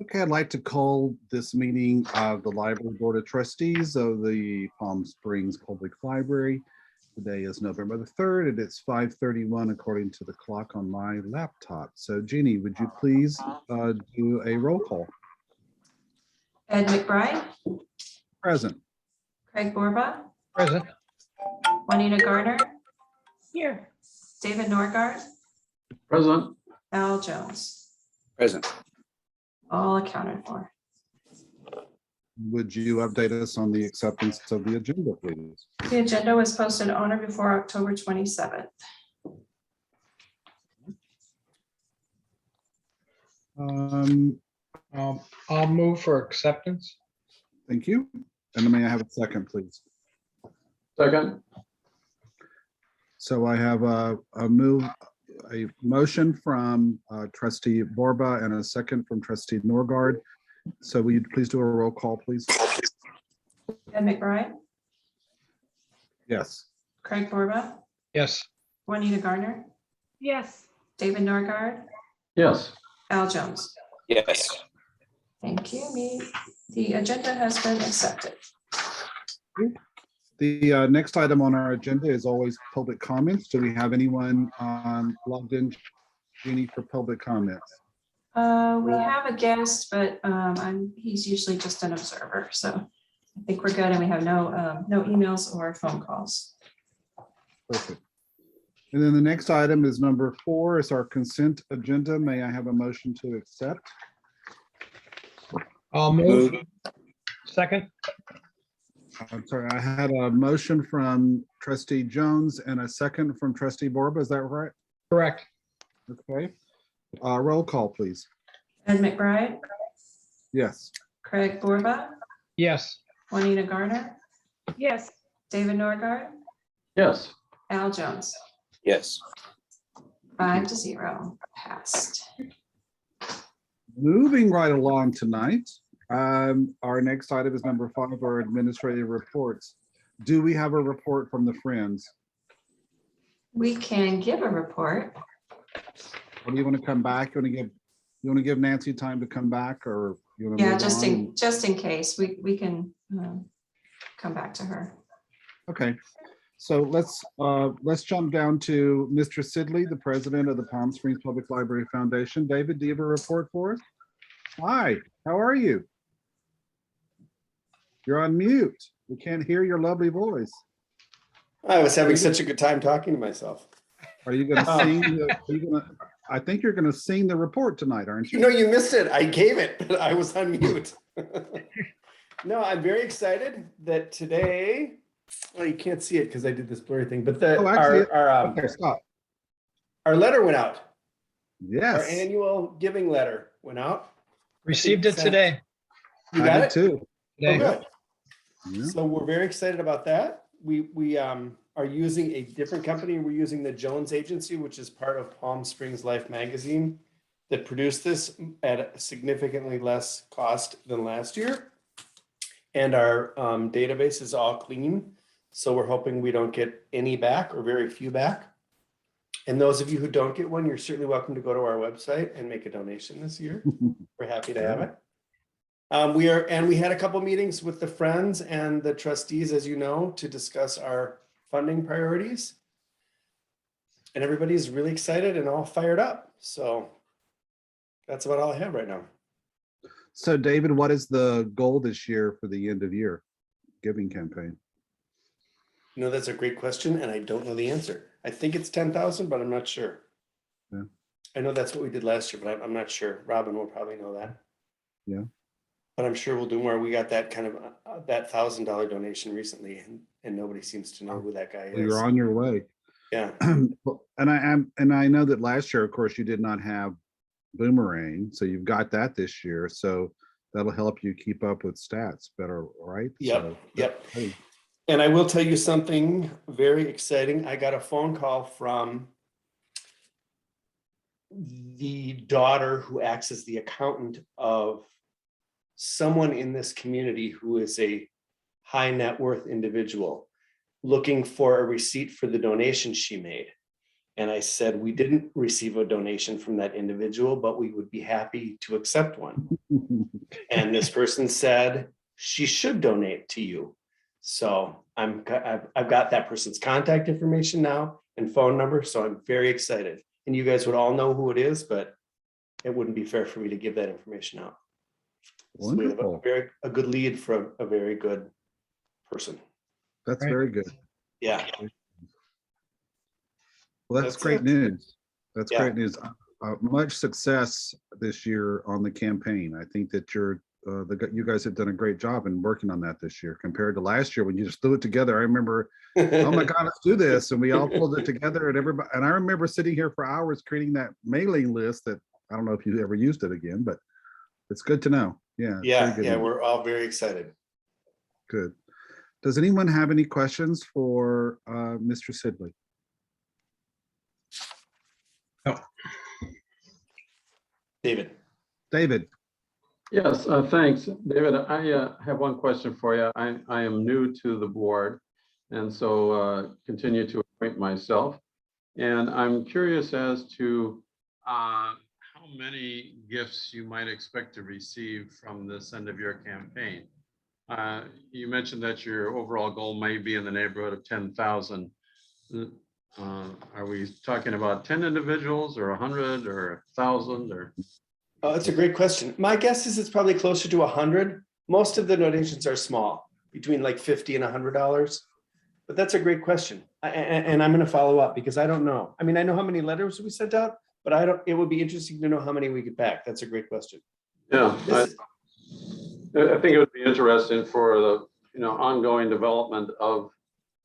Okay, I'd like to call this meeting of the Library Board of Trustees of the Palm Springs Public Library. Today is November the 3rd, and it's 5:31 according to the clock on my laptop. So Jeannie, would you please do a roll call? Ed McBride, Present. Craig Borba, Present. Juanita Garner, Here. David Norgard, Present. Al Jones, Present. all accounted for. Would you update us on the acceptance of the agenda, please? The agenda was posted on or before October 27th. I'll move for acceptance. Thank you. And may I have a second, please? Second. So I have a motion from Trustee Borba and a second from Trustee Norgard. So will you please do a roll call, please? Ed McBride, Yes. Craig Borba, Yes. Juanita Garner, Yes. David Norgard, Yes. Al Jones. Yes. Thank you. The agenda has been accepted. The next item on our agenda is always public comments. Do we have anyone logged in, Jeannie, for public comments? We have a guest, but he's usually just an observer. So I think we're good, and we have no emails or phone calls. Perfect. And then the next item is number 4, is our consent agenda. May I have a motion to accept? I'll move. Second. I'm sorry, I had a motion from Trustee Jones and a second from Trustee Borba. Is that right? Correct. Okay. Roll call, please. Ed McBride, Yes. Craig Borba, Yes. Juanita Garner, Yes. David Norgard, Yes. Al Jones. Yes. 5-0 passed. Moving right along tonight, our next item is number 5, our administrative reports. Do we have a report from the Friends? We can give a report. Or do you want to come back? You want to give Nancy time to come back, or you want to? Yeah, just in case, we can come back to her. Okay, so let's jump down to Mr. Sidley, the president of the Palm Springs Public Library Foundation. David, do you have a report for us? Hi, how are you? You're on mute. We can't hear your lovely voice. I was having such a good time talking to myself. Are you going to sing? I think you're going to sing the report tonight, aren't you? You know, you missed it. I gave it, but I was on mute. No, I'm very excited that today, well, you can't see it because I did this blurry thing, but Okay, stop. our letter went out. Yes. Our annual giving letter went out. Received it today. You I got did it? too. Oh, Today. good. Yeah. So we're very excited about that. We are using a different company. We're using the Jones Agency, which is part of Palm Springs Life magazine, that produced this at a significantly less cost than last year. And our database is all clean. So we're hoping we don't get any back or very few back. And those of you who don't get one, you're certainly welcome to go to our website and make a donation this year. We're happy to have it. We had a couple meetings with the Friends and the trustees, as you know, to discuss our funding priorities. And everybody's really excited and all fired up. So that's about all I have right now. So David, what is the goal this year for the end of year giving campaign? You know, that's a great question, and I don't know the answer. I think it's 10,000, but I'm not sure. Yeah. I know that's what we did last year, but I'm not sure. Robin will probably know that. Yeah. But I'm sure we'll do more. We got that kind of that $1,000 donation recently, and nobody seems to know who that guy is. You're on your way. Yeah. And I know that last year, of course, you did not have Boomerang, so you've got that this year. So that'll help you keep up with stats better, right? Yep. So, Yep. hey. And I will tell you something very exciting. I got a phone call from the daughter who acts as the accountant of someone in this community who is a high net worth individual looking for a receipt for the donation she made. And I said, we didn't receive a donation from that individual, but we would be happy to accept one. And this person said, she should donate to you. So I've got that person's contact information now and phone number. So I'm very excited. And you guys would all know who it is, but it wouldn't be fair for me to give that information out. So we have Wonderful. a good lead for a very good person. That's Right. very good. Yeah. Well, that's That's great it. news. That's Yeah. great news. Much success this year on the campaign. I think that you guys have done a great job in working on that this year compared to last year when you just threw it together. I remember, oh my God, let's do this. And we all pulled it together and everybody, and I remember sitting here for hours creating that mailing list that I don't know if you ever used it again, but it's good to know. Yeah. it's very good news. We're all very excited. Good. Does anyone have any questions for Mr. Sidley? David. David. Yes, thanks. David, I have one question for you. I am new to the board, and so continue to acquaint myself. And I'm curious as to how many gifts you might expect to receive from this end of your campaign. You mentioned that your overall goal may be in the neighborhood of 10,000. Are we talking about 10 individuals or 100 or 1,000 or? Oh, that's a great question. My guess is it's probably closer to 100. Most of the donations are small, between like $50 and $100. But that's a great question. And I'm going to follow up because I don't know. I mean, I know how many letters we sent out, but it would be interesting to know how many we get back. That's a great question. Yeah, I think it would be interesting for the ongoing development of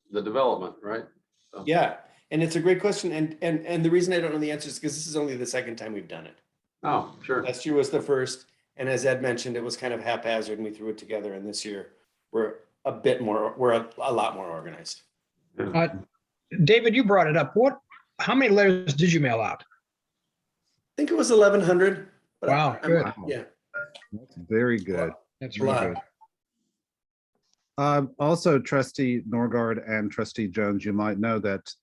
the development, right? So. Yeah, and it's a great question. And the reason I don't know the answer is because this is only the second time we've done it. Oh, sure. Last year was the first, and as Ed mentioned, it was kind of haphazard and we threw it together. And this year we're a lot more organized. David, you brought it up. How many letters did you mail out? I think it was 1,100. But Wow, good. Yeah. That's very good. That's A really lot. good. Also, Trustee Norgard and Trustee Jones, you might know that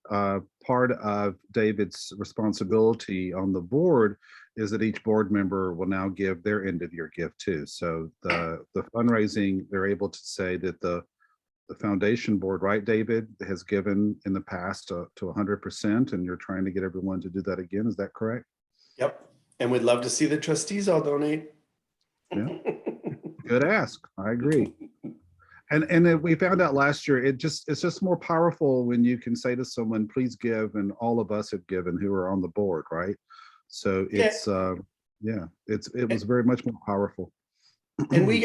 part of David's responsibility on the board is that each board member will now give their end of year gift too. So the fundraising, they're able to say that the foundation board, right, David, has given in the past to 100%, and you're trying to get everyone to do that again. Is that correct? Yep. And we'd love to see the trustees all donate. Yeah. Good ask. I agree. And we found out last year, it's just more powerful when you can say to someone, please give, and all of us have given who are on the board, right? So it's it was very much more powerful. And we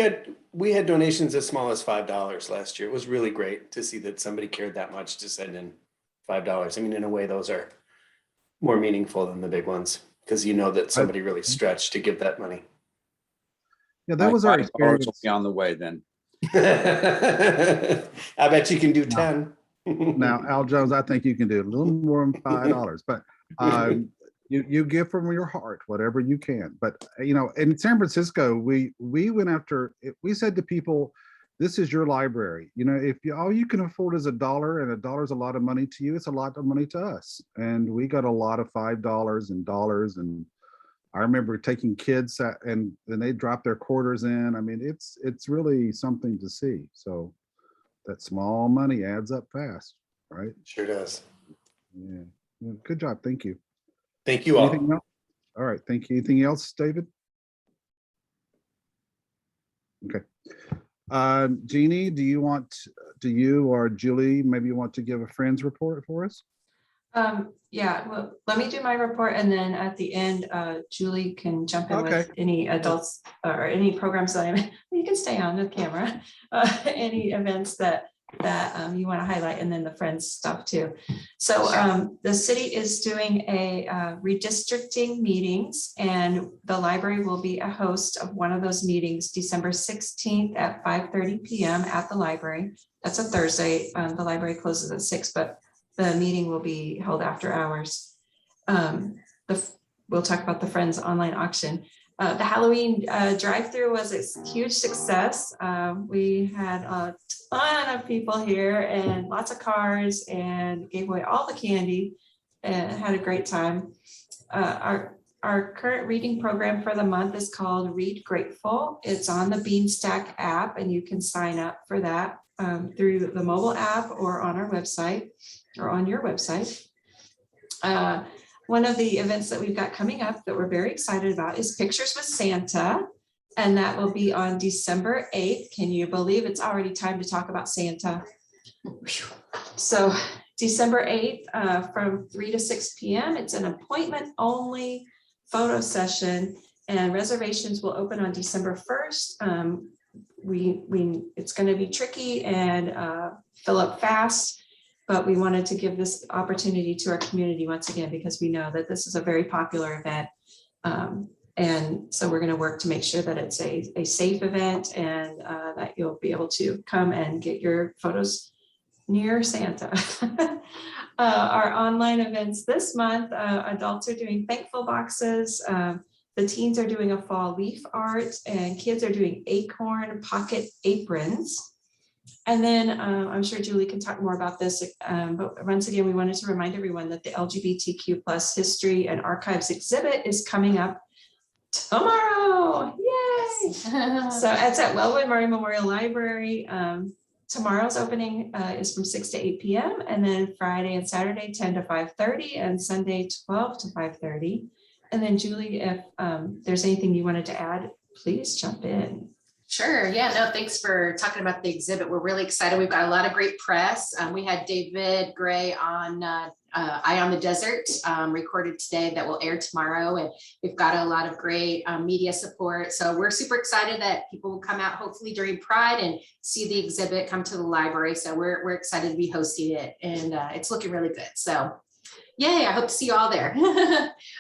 had donations as small as $5 last year. It was really great to see that somebody cared that much to send in $5. I mean, in a way, those are more meaningful than the big ones because you know that somebody really stretched to give that money. Yeah, that was our $5 experience. will be on the way then. I bet you can do 10. Now, Al Jones, I think you can do a little more than $5, but you give from your heart whatever you can. But in San Francisco, we went after it. We said to people, this is your library. If all you can afford is $1, and $1 is a lot of money to you, it's a lot of money to us. And we got a lot of $5 and dollars. And I remember taking kids and they drop their quarters in. I mean, it's really something to see. So that small money adds up fast, right? Sure does. Yeah. Well, good job. Thank you. Thank you all. Anything else? All right. Thank you. Anything else, David? Okay. Jeannie, do you or Julie maybe want to give a friend's report for us? Yeah, well, let me do my report and then at the end, Julie can jump in with any adults or any programs that you can stay on the camera, any events that you want to highlight, and then the friends stuff too. So the city is doing a redistricting meetings, and the library will be a host of one of those meetings, December 16th at 5:30 p.m. at the library. That's a Thursday. The library closes at 6, but the meeting will be held after hours. We'll talk about the Friends online auction. The Halloween drive-through was a huge success. We had a ton of people here and lots of cars and gave away all the candy. and had a great time. Our current reading program for the month is called Read Grateful. It's on the Beanstack app, and you can sign up for that through the mobile app or on our website or on your website. One of the events that we've got coming up that we're very excited about is Pictures with Santa, and that will be on December 8th. Can you believe it's already time to talk about Santa? So December 8th from 3 to 6 p.m. It's an appointment only photo session, and reservations will open on December 1st. It's going to be tricky and fill up fast, but we wanted to give this opportunity to our community once again, because we know that this is a very popular event. And so we're going to work to make sure that it's a safe event, and that you'll be able to come and get your photos near Santa. Our online events this month, adults are doing thankful boxes. The teens are doing a fall leaf art, and kids are doing acorn pocket aprons. And then I'm sure Julie can talk more about this, but once again, we wanted to remind everyone that the LGBTQ+ History and Archives exhibit is coming up tomorrow. Yay! So it's at Wellwood Murray Memorial Library. Tomorrow's opening is from 6 to 8 p.m. and then Friday and Saturday 10 to 5:30 and Sunday 12 to 5:30. And then Julie, if there's anything you wanted to add, please jump in. Sure. Yeah, no, thanks for talking about the exhibit. We're really excited. We've got a lot of great press. We had David Gray on Eye on the Desert recorded today that will air tomorrow. And we've got a lot of great media support. So we're super excited that people will come out hopefully during Pride and see the exhibit, come to the library. So we're excited to be hosting it, and it's looking really good. So yay, I hope to see you all there.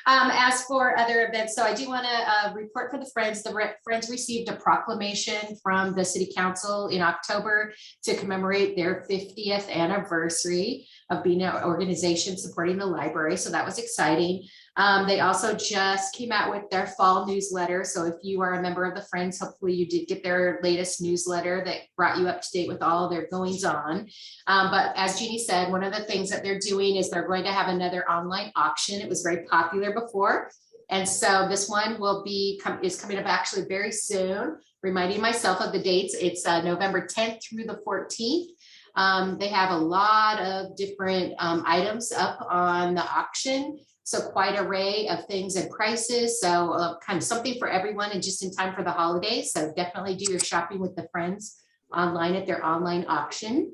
As for other events, so I do want to report for the Friends. The Friends received a proclamation from the City Council in October to commemorate their 50th anniversary of being an organization supporting the library. So that was exciting. They also just came out with their fall newsletter. So if you are a member of the Friends, hopefully you did get their latest newsletter that brought you up to date with all their goings on. But as Jeannie said, one of the things that they're doing is they're going to have another online auction. It was very popular before. And so this one is coming up actually very soon. Reminding myself of the dates. It's November 10th through the 14th. They have a lot of different items up on the auction. So quite an array of things and prices. So kind of something for everyone and just in time for the holidays. So definitely do your shopping with the Friends online at their online auction.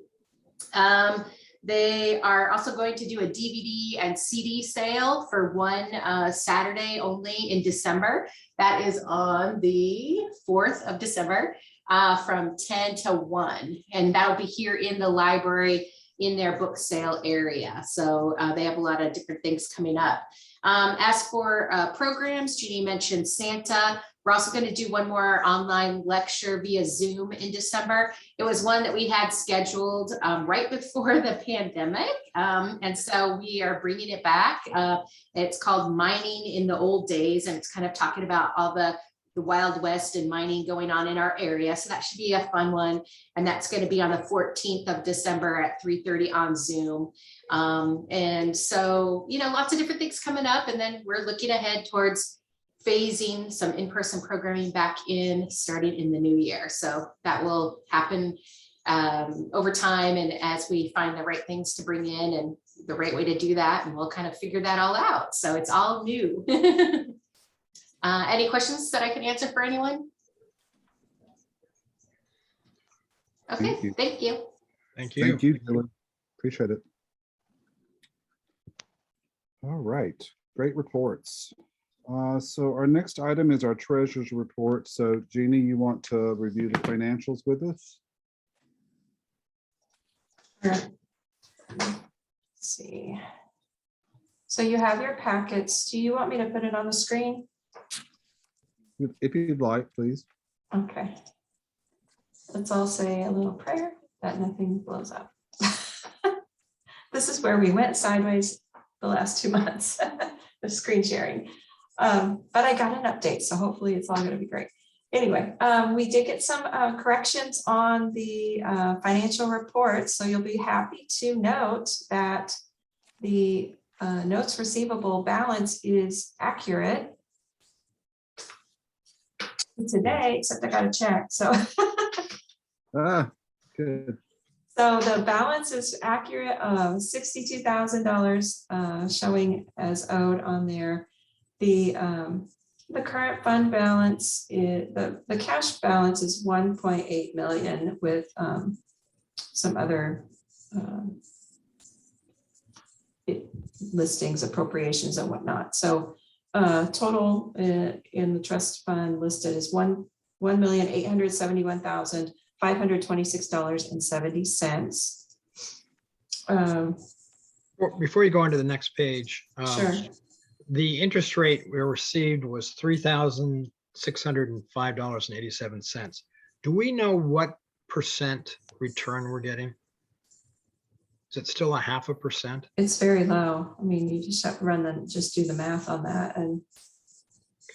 They are also going to do a DVD and CD sale for one Saturday only in December. That is on the 4th of December from 10 to 1. And that'll be here in the library in their book sale area. So they have a lot of different things coming up. As for programs, Jeannie mentioned Santa. We're also going to do one more online lecture via Zoom in December. It was one that we had scheduled right before the pandemic. And so we are bringing it back. It's called Mining in the Old Days, and it's kind of talking about all the Wild West and mining going on in our area. So that should be a fun one. And that's going to be on the 14th of December at 3:30 on Zoom. And so, lots of different things coming up. And then we're looking ahead towards phasing some in-person programming back in starting in the new year. So that will happen over time. And as we find the right things to bring in and the right way to do that, and we'll kind of figure that all out. So it's all new. Any questions that I can answer for anyone? Okay, thank you. Thank you. Thank you, Julie. Appreciate it. All right, great reports. So our next item is our treasurer's report. So Jeannie, you want to review the financials with us? Sure. Let's see. So you have your packets. Do you want me to put it on the screen? If you'd like, please. Okay. Let's all say a little prayer that nothing blows up. This is where we went sideways the last 2 months of screen sharing. But I got an update, so hopefully it's all going to be great. Anyway, we did get some corrections on the financial report, so you'll be happy to note that the notes receivable balance is accurate today, except I got to check. So, Good. so the balance is accurate of $62,000 showing as owed on there. The current fund balance is the cash balance is 1.8 million with some other listings, appropriations and whatnot. So total in the trust fund listed is $1,871,526.70. Before you go on to the next page, Sure. the interest rate we received was $3,605.87. Do we know what percent return we're getting? Is it still 0.5%? It's very low. I mean, you just have to just do the math on that and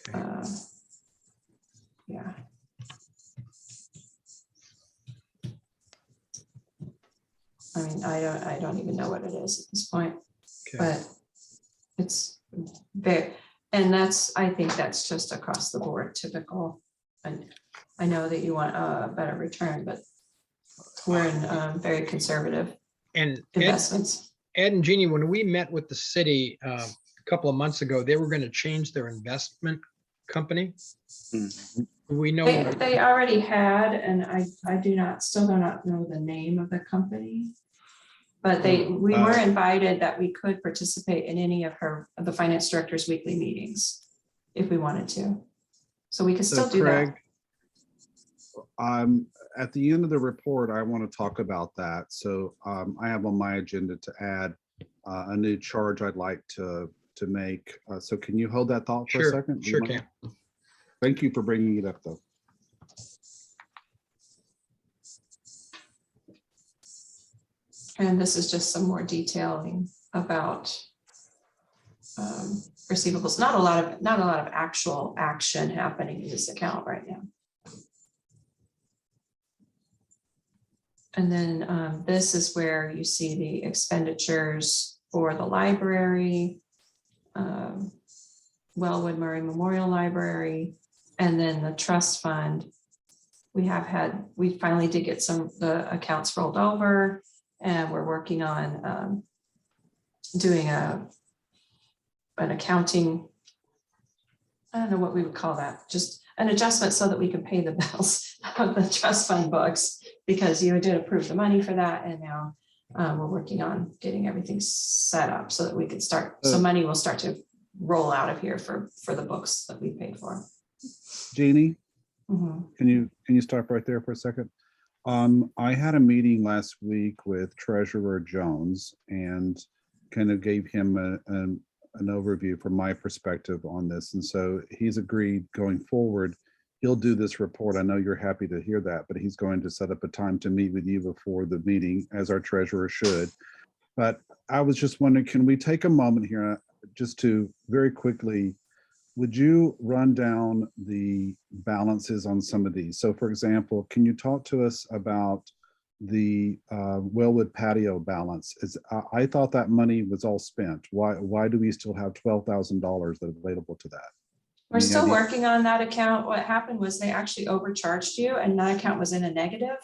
Okay. yeah. I mean, I don't even know what it is at this point, Okay. but it's very, and I think that's just across the board typical. And I know that you want a better return, but we're in very conservative And investments. Ed and Jeannie, when we met with the city a couple of months ago, they were going to change their investment company. We know. They already had, and I still do not know the name of the company. But we were invited that we could participate in any of the finance director's weekly meetings if we wanted to. So we can still do Craig, that. At the end of the report, I want to talk about that. So I have on my agenda to add a new charge I'd like to make. So can you hold that thought for a second? Sure can. Thank you for bringing it up, though. And this is just some more detailing about receivables. Not a lot of actual action happening in this account right now. And then this is where you see the expenditures for the library, Wellwood Murray Memorial Library, and then the trust fund. We finally did get the accounts rolled over, and we're working on doing an accounting, I don't know what we would call that, just an adjustment so that we can pay the bills of the trust fund books, because you did approve the money for that, and now we're working on getting everything set up so that we can start, so money will start to roll out of here for the books that we paid for. Jeannie, Mhm. can you stop right there for a second? I had a meeting last week with Treasurer Jones and kind of gave him an overview from my perspective on this. And so he's agreed going forward, he'll do this report. I know you're happy to hear that, but he's going to set up a time to meet with you before the meeting, as our treasurer should. But I was just wondering, can we take a moment here just to very quickly, would you run down the balances on some of these? So for example, can you talk to us about the Wellwood patio balance? I thought that money was all spent. Why do we still have $12,000 that are available to that? We're still working on that account. What happened was they actually overcharged you, and that account was in a negative.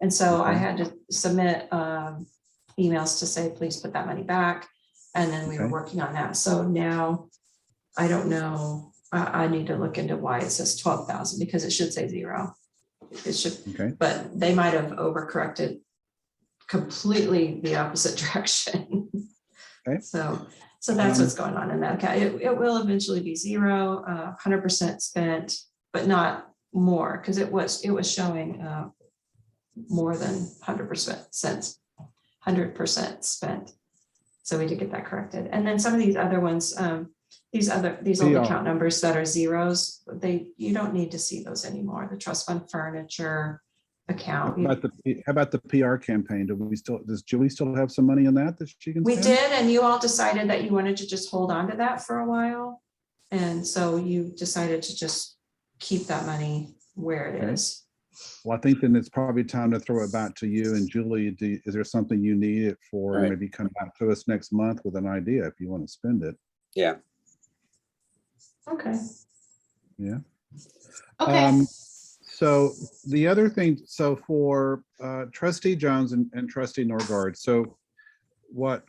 And so I had to submit emails to say, please put that money back. And then we were working on that. So now I don't know. I need to look into why it says 12,000, because it should say 0. It should, but they might have overcorrected completely the opposite direction. So that's what's going on in that account. It will eventually be 0, 100% spent, but not more, because it was showing more than 100% spent. So we did get that corrected. And then some of these other ones, these old account numbers that are zeros, you don't need to see those anymore. The trust fund furniture account. How about the PR campaign? Does Julie still have some money in that she can spend? We did, and you all decided that you wanted to just hold on to that for a while. And so you decided to just keep that money where it is. Well, I think then it's probably time to throw it back to you and Julie. Is there something you need it for? Right. Maybe come back to us next month with an idea if you want to spend it. Yeah. Okay. Yeah. Okay. So the other thing, so for Trustee Jones and Trustee Norgard, so what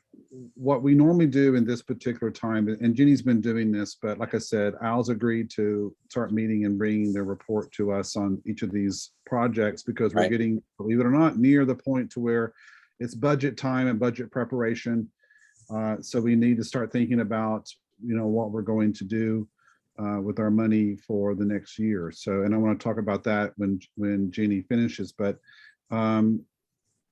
we normally do in this particular time, and Jenny's been doing this, but like I said, Al's agreed to start meeting and bringing their report to us on each of these projects because we're Right. getting, believe it or not, near the point to where it's budget time and budget preparation. So we need to start thinking about, what we're going to do with our money for the next year. So, and I want to talk about that when Jeannie finishes, but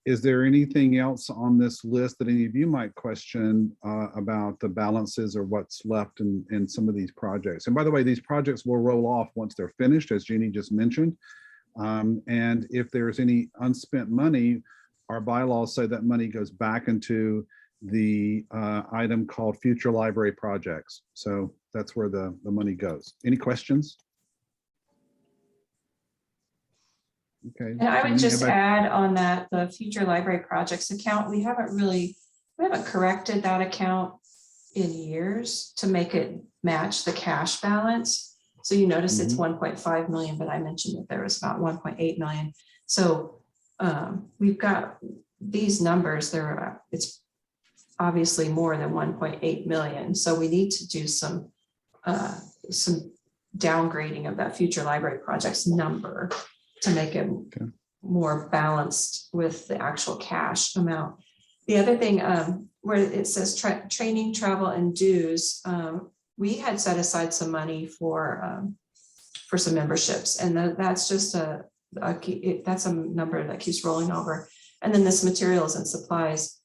is there anything else on this list that any of you might question about the balances or what's left in some of these projects? And by the way, these projects will roll off once they're finished, as Jeannie just mentioned. And if there's any unspent money, our bylaws say that money goes back into the item called future library projects. So that's where the money goes. Any questions? Okay. And I would Jeannie, just how about- add on that, the future library projects account, we haven't corrected that account in years to make it match the cash balance. So you notice it's 1.5 million, but I mentioned that there was about 1.8 million. So we've got these numbers, it's obviously more than 1.8 million. So we need to do some downgrading of that future library projects number to make it more balanced with the actual cash amount. The other thing where it says training, travel, and dues, we had set aside some money for some memberships, and that's just that's a number that keeps rolling over. And then this materials and supplies,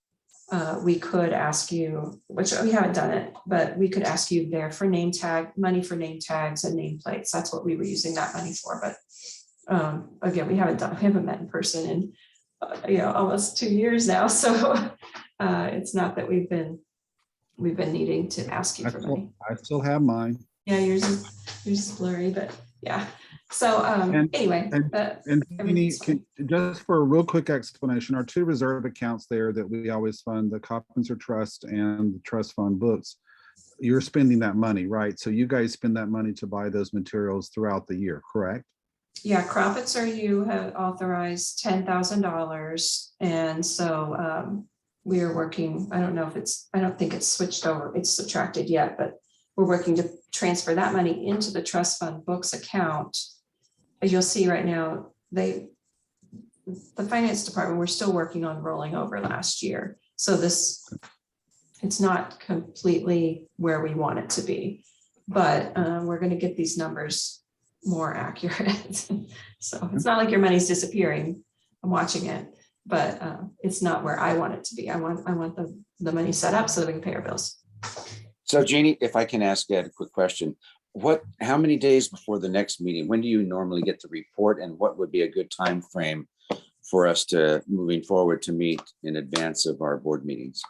we could ask you, which we haven't done it, but we could ask you there for money for name tags and nameplates. That's what we were using that money for. But again, we haven't met in person in almost 2 years now. So it's not that we've been needing to ask you for money. I still have mine. Yeah, yours is blurry, but yeah. So anyway, And Jeannie, just for a real quick explanation, our two reserve accounts there that we always fund, the Coppenser Trust and the Trust Fund books, you're spending that money, right? So you guys spend that money to buy those materials throughout the year, correct? Yeah, Cropitzer, you have authorized $10,000. And so we are working, I don't think it's switched over, it's subtracted yet, but we're working to transfer that money into the Trust Fund books account. As you'll see right now, the finance department, we're still working on rolling over last year. So it's not completely where we want it to be, but we're going to get these numbers more accurate. So it's not like your money's disappearing. I'm watching it, but it's not where I want it to be. I want the money set up so that we can pay our bills. So Jeannie, if I can ask Ed a quick question, how many days before the next meeting, when do you normally get the report, and what would be a good time frame for us to moving forward to meet in advance of our board meetings?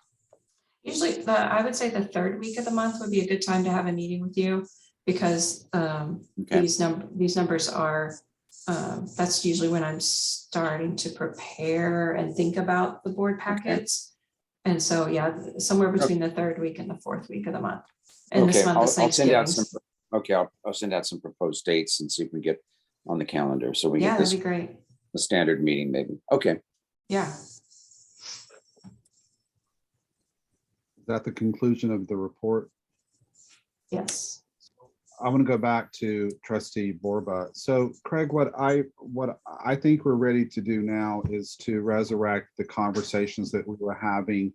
Usually I would say the third week of the month would be a good time to have a meeting with you, because these numbers are, that's usually when I'm starting to prepare and think about the board packets. And so, yeah, somewhere between the third week and the fourth week of the month. And this month is Thanksgiving. I'll send out some proposed dates and see if we can get on the calendar. So we Yeah, get this that'd be great. a standard meeting maybe. Okay. Yeah. Is that the conclusion of the report? Yes. I want to go back to Trustee Borba. So Craig, what I think we're ready to do now is to resurrect the conversations that we were having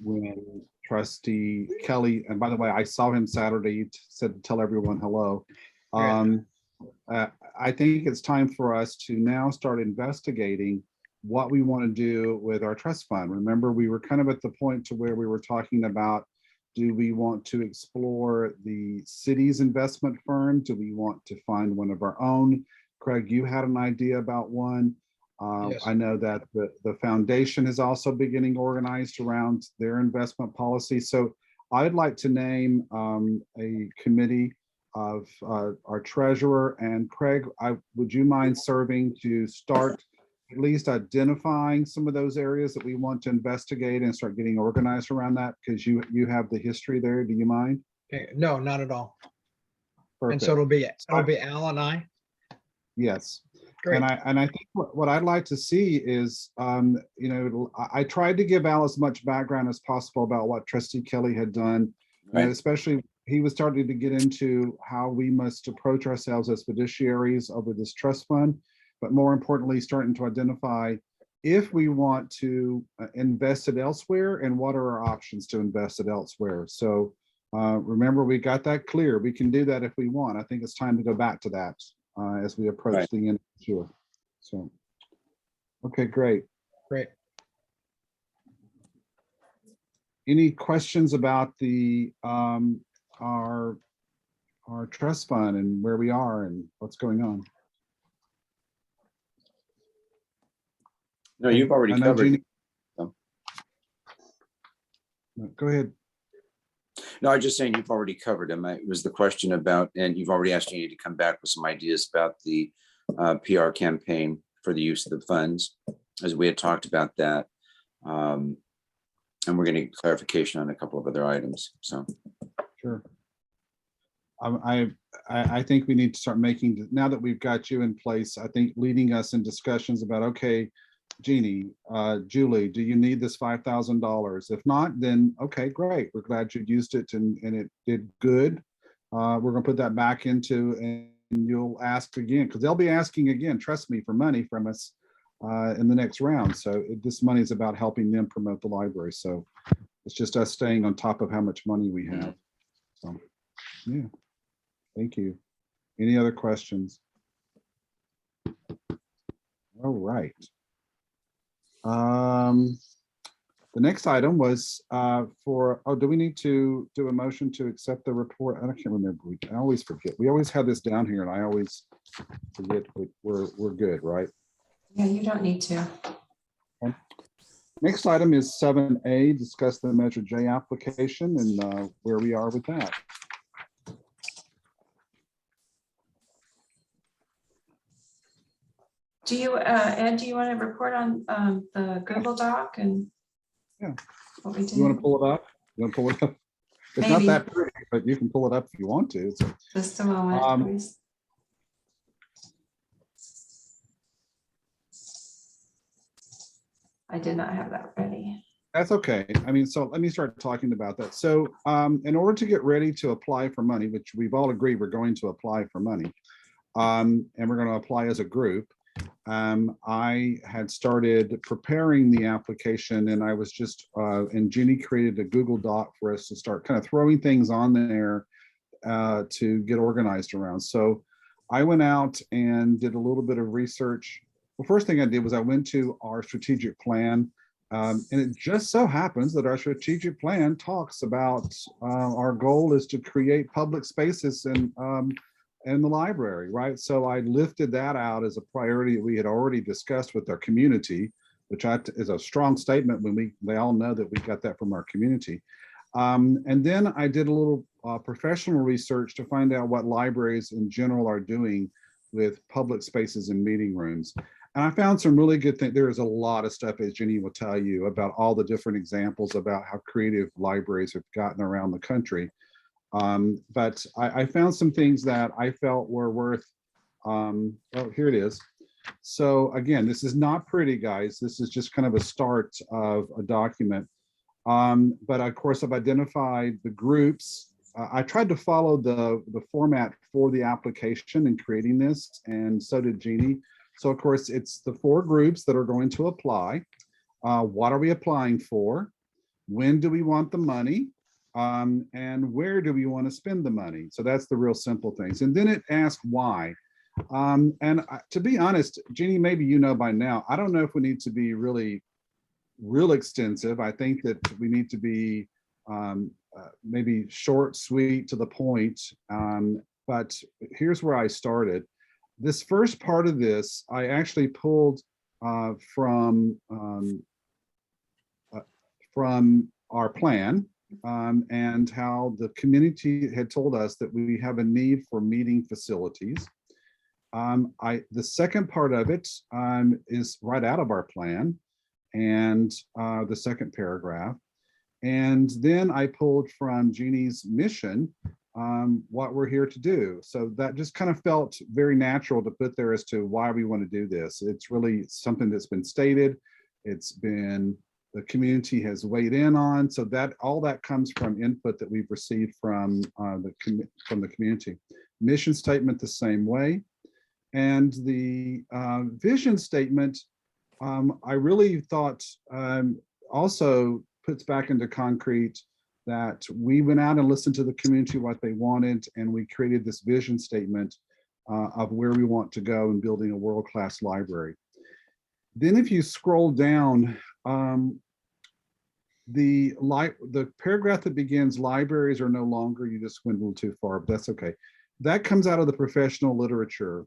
when Trustee Kelly, and by the way, I saw him Saturday, he said to tell everyone hello. I think it's time for us to now start investigating what we want to do with our trust fund. Remember, we were kind of at the point to where we were talking about, do we want to explore the city's investment firm? Do we want to find one of our own? Craig, you had an idea about one. Yes. I know that the foundation is also beginning organized around their investment policy. So I'd like to name a committee our treasurer. And Craig, would you mind serving to start at least identifying some of those areas that we want to investigate and start getting organized around that? Because you have the history there. Do you mind? Okay, no, not at all. And Perfect. so it'll be Al and I. Yes. Great. And I think what I'd like to see is, you know, I tried to give Al as much background as possible about what Trustee Kelly had done, Right. especially he was starting to get into how we must approach ourselves as fiduciaries over this trust fund, but more importantly, starting to identify if we want to invest it elsewhere and what are our options to invest it elsewhere. So remember, we got that clear. We can do that if we want. I think it's time to go back to that as we approach Right. the end of the year. So, okay, great. Great. Any questions about the our trust fund and where we are and what's going on? No, you've already I know covered. Jeannie- them. No, go ahead. No, I was just saying you've already covered them. It was the question about, and you've already asked Jeannie to come back with some ideas about the PR campaign for the use of the funds, as we had talked about that. And we're going to get clarification on a couple of other items. So, Sure. I think we need to start making, now that we've got you in place, I think leading us in discussions about, okay, Jeannie, Julie, do you need this $5,000? If not, then okay, great. We're glad you used it and it did good. We're gonna put that back into, and you'll ask again, because they'll be asking again, trust me, for money from us in the next round. So this money is about helping them promote the library. So it's just us staying on top of how much money we have. So, yeah, thank you. Any other questions? All right. The next item was do we need to do a motion to accept the report? I can't remember. I always forget. We always have this down here and I always forget we're good, right? Yeah, you don't need to. Okay. Next item is 7A, discuss the Measure J application and where we are with that. Do you, Ed, do you want to report on the Google Doc and? Yeah. What we did? You want to pull it up? You want to pull it up? It's Maybe. not that pretty, but you can pull it up if you want to. So, Just a moment, please. I did not have that ready. that's okay. I mean, so let me start talking about that. So in order to get ready to apply for money, which we've all agreed we're going to apply for money, and we're going to apply as a group, I had started preparing the application and I was just, and Jeannie created a Google Doc for us to start kind of throwing things on there to get organized around. So I went out and did a little bit of research. The first thing I did was I went to our strategic plan. And it just so happens that our strategic plan talks about our goal is to create public spaces in the library, right? So I lifted that out as a priority that we had already discussed with our community, which is a strong statement when they all know that we got that from our community. And then I did a little professional research to find out what libraries in general are doing with public spaces and meeting rooms. And I found some really good things. There is a lot of stuff, as Jenny will tell you, about all the different examples about how creative libraries have gotten around the country. But I found some things that I felt were worth, oh, here it is. So again, this is not pretty, guys. This is just kind of a start of a document. But of course, I've identified the groups. I tried to follow the format for the application in creating this, and so did Jeannie. So of course, it's the 4 groups that are going to apply. What are we applying for? When do we want the money? And where do we want to spend the money? So that's the real simple things. And then it asks why. To be honest, Jeannie, maybe you know by now, I don't know if we need to be real extensive. I think that we need to be maybe short, sweet, to the point. But here's where I started. This first part of this, I actually pulled from our plan. and how the community had told us that we have a need for meeting facilities. The second part of it is right out of our plan, and the second paragraph. And then I pulled from Jeannie's mission what we're here to do. So that just kind of felt very natural to put there as to why we want to do this. It's really something that's been stated. It's been, the community has weighed in on. So that all that comes from input that we've received from the community. Mission statement the same way. And the vision statement, I really thought also puts back into concrete that we went out and listened to the community, what they wanted, and we created this vision statement of where we want to go in building a world-class library. Then if you scroll down, the paragraph that begins, libraries are no longer, you just went a little too far, but that's okay. That comes out of the professional literature.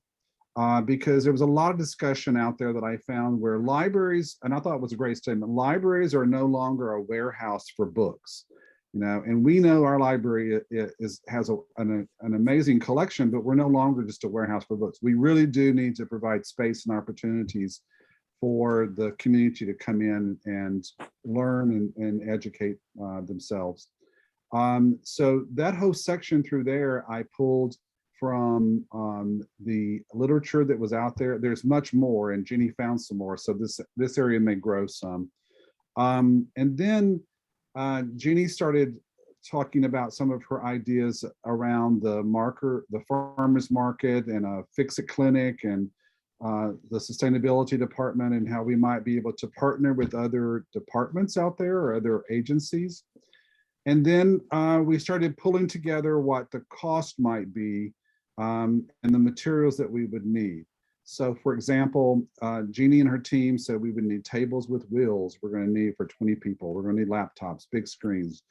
Because there was a lot of discussion out there that I found where libraries, and I thought it was a great statement, libraries are no longer a warehouse for books, you know, and we know our library has an amazing collection, but we're no longer just a warehouse for books. We really do need to provide space and opportunities for the community to come in and learn and educate themselves. So that whole section through there, I pulled from the literature that was out there. There's much more, and Jeannie found some more, so this area may grow some. And then Jeannie started talking about some of her ideas around the farmers market, and a fix-it clinic, and the sustainability department, and how we might be able to partner with other departments out there or other agencies. And then we started pulling together what the cost might be and the materials that we would need. So for example, Jeannie and her team said we would need tables with wheels. We're going to need for 20 people. We're going to need laptops, big screens.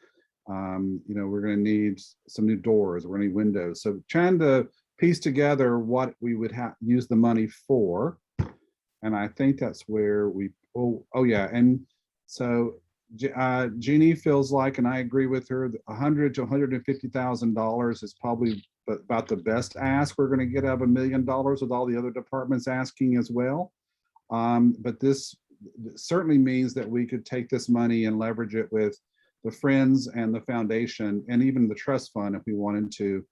You know, we're going to need some new doors. We're going to need windows. So trying to piece together what we would use the money for. And I think that's where we, oh yeah. And so Jeannie feels like, and I agree with her, $100,000 to $150,000 is probably about the best ask we're going to get out of $1 million, with all the other departments asking as well. But this certainly means that we could take this money and leverage it with the Friends and the foundation, and even the trust fund if we wanted to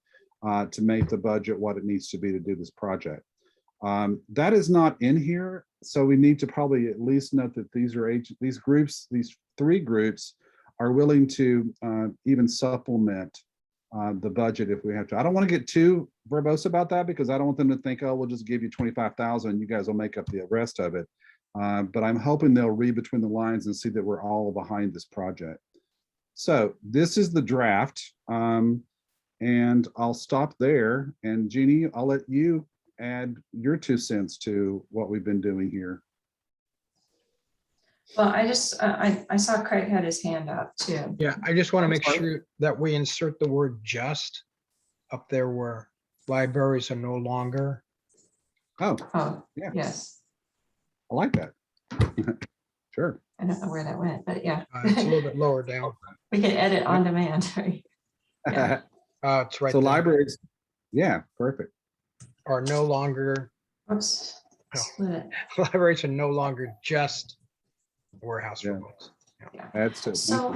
make the budget what it needs to be to do this project. That is not in here, so we need to probably at least note that these three groups are willing to even supplement the budget if we have to. I don't want to get too verbose about that, because I don't want them to think, oh, we'll just give you 25,000, you guys will make up the rest of it. But I'm hoping they'll read between the lines and see that we're all behind this project. So this is the draft, and I'll stop there. And Jeannie, I'll let you add your 2 cents to what we've been doing here. Well, I saw Craig had his hand up too. Yeah, I just want to make sure that we insert the word just up there where libraries are no longer. Oh, yeah. Yes. I like that. Sure. I don't know where that went, but yeah. It's a little bit lower down. We can edit on demand, right? Yeah. It's right So there. libraries, yeah, perfect. Are no longer, Oops. No. Split it. libraries are no longer just a warehouse for Yeah. books. That's it. So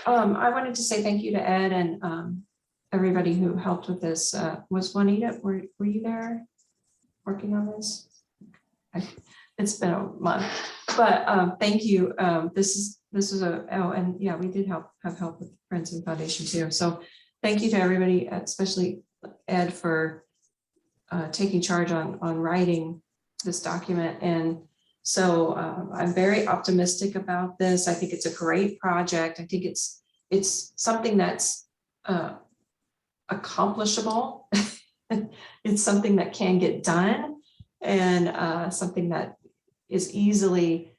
I wanted to say thank you to Ed and everybody who helped with this. Was Juanita, were you there working on this? It's been a month, but thank you. This is and yeah, we did have help with Friends and Foundation too. So thank you to everybody, especially Ed, for taking charge on writing this document. And so I'm very optimistic about this. I think it's a great project. I think it's something that's accomplishable. It's something that can get done, and something that is easily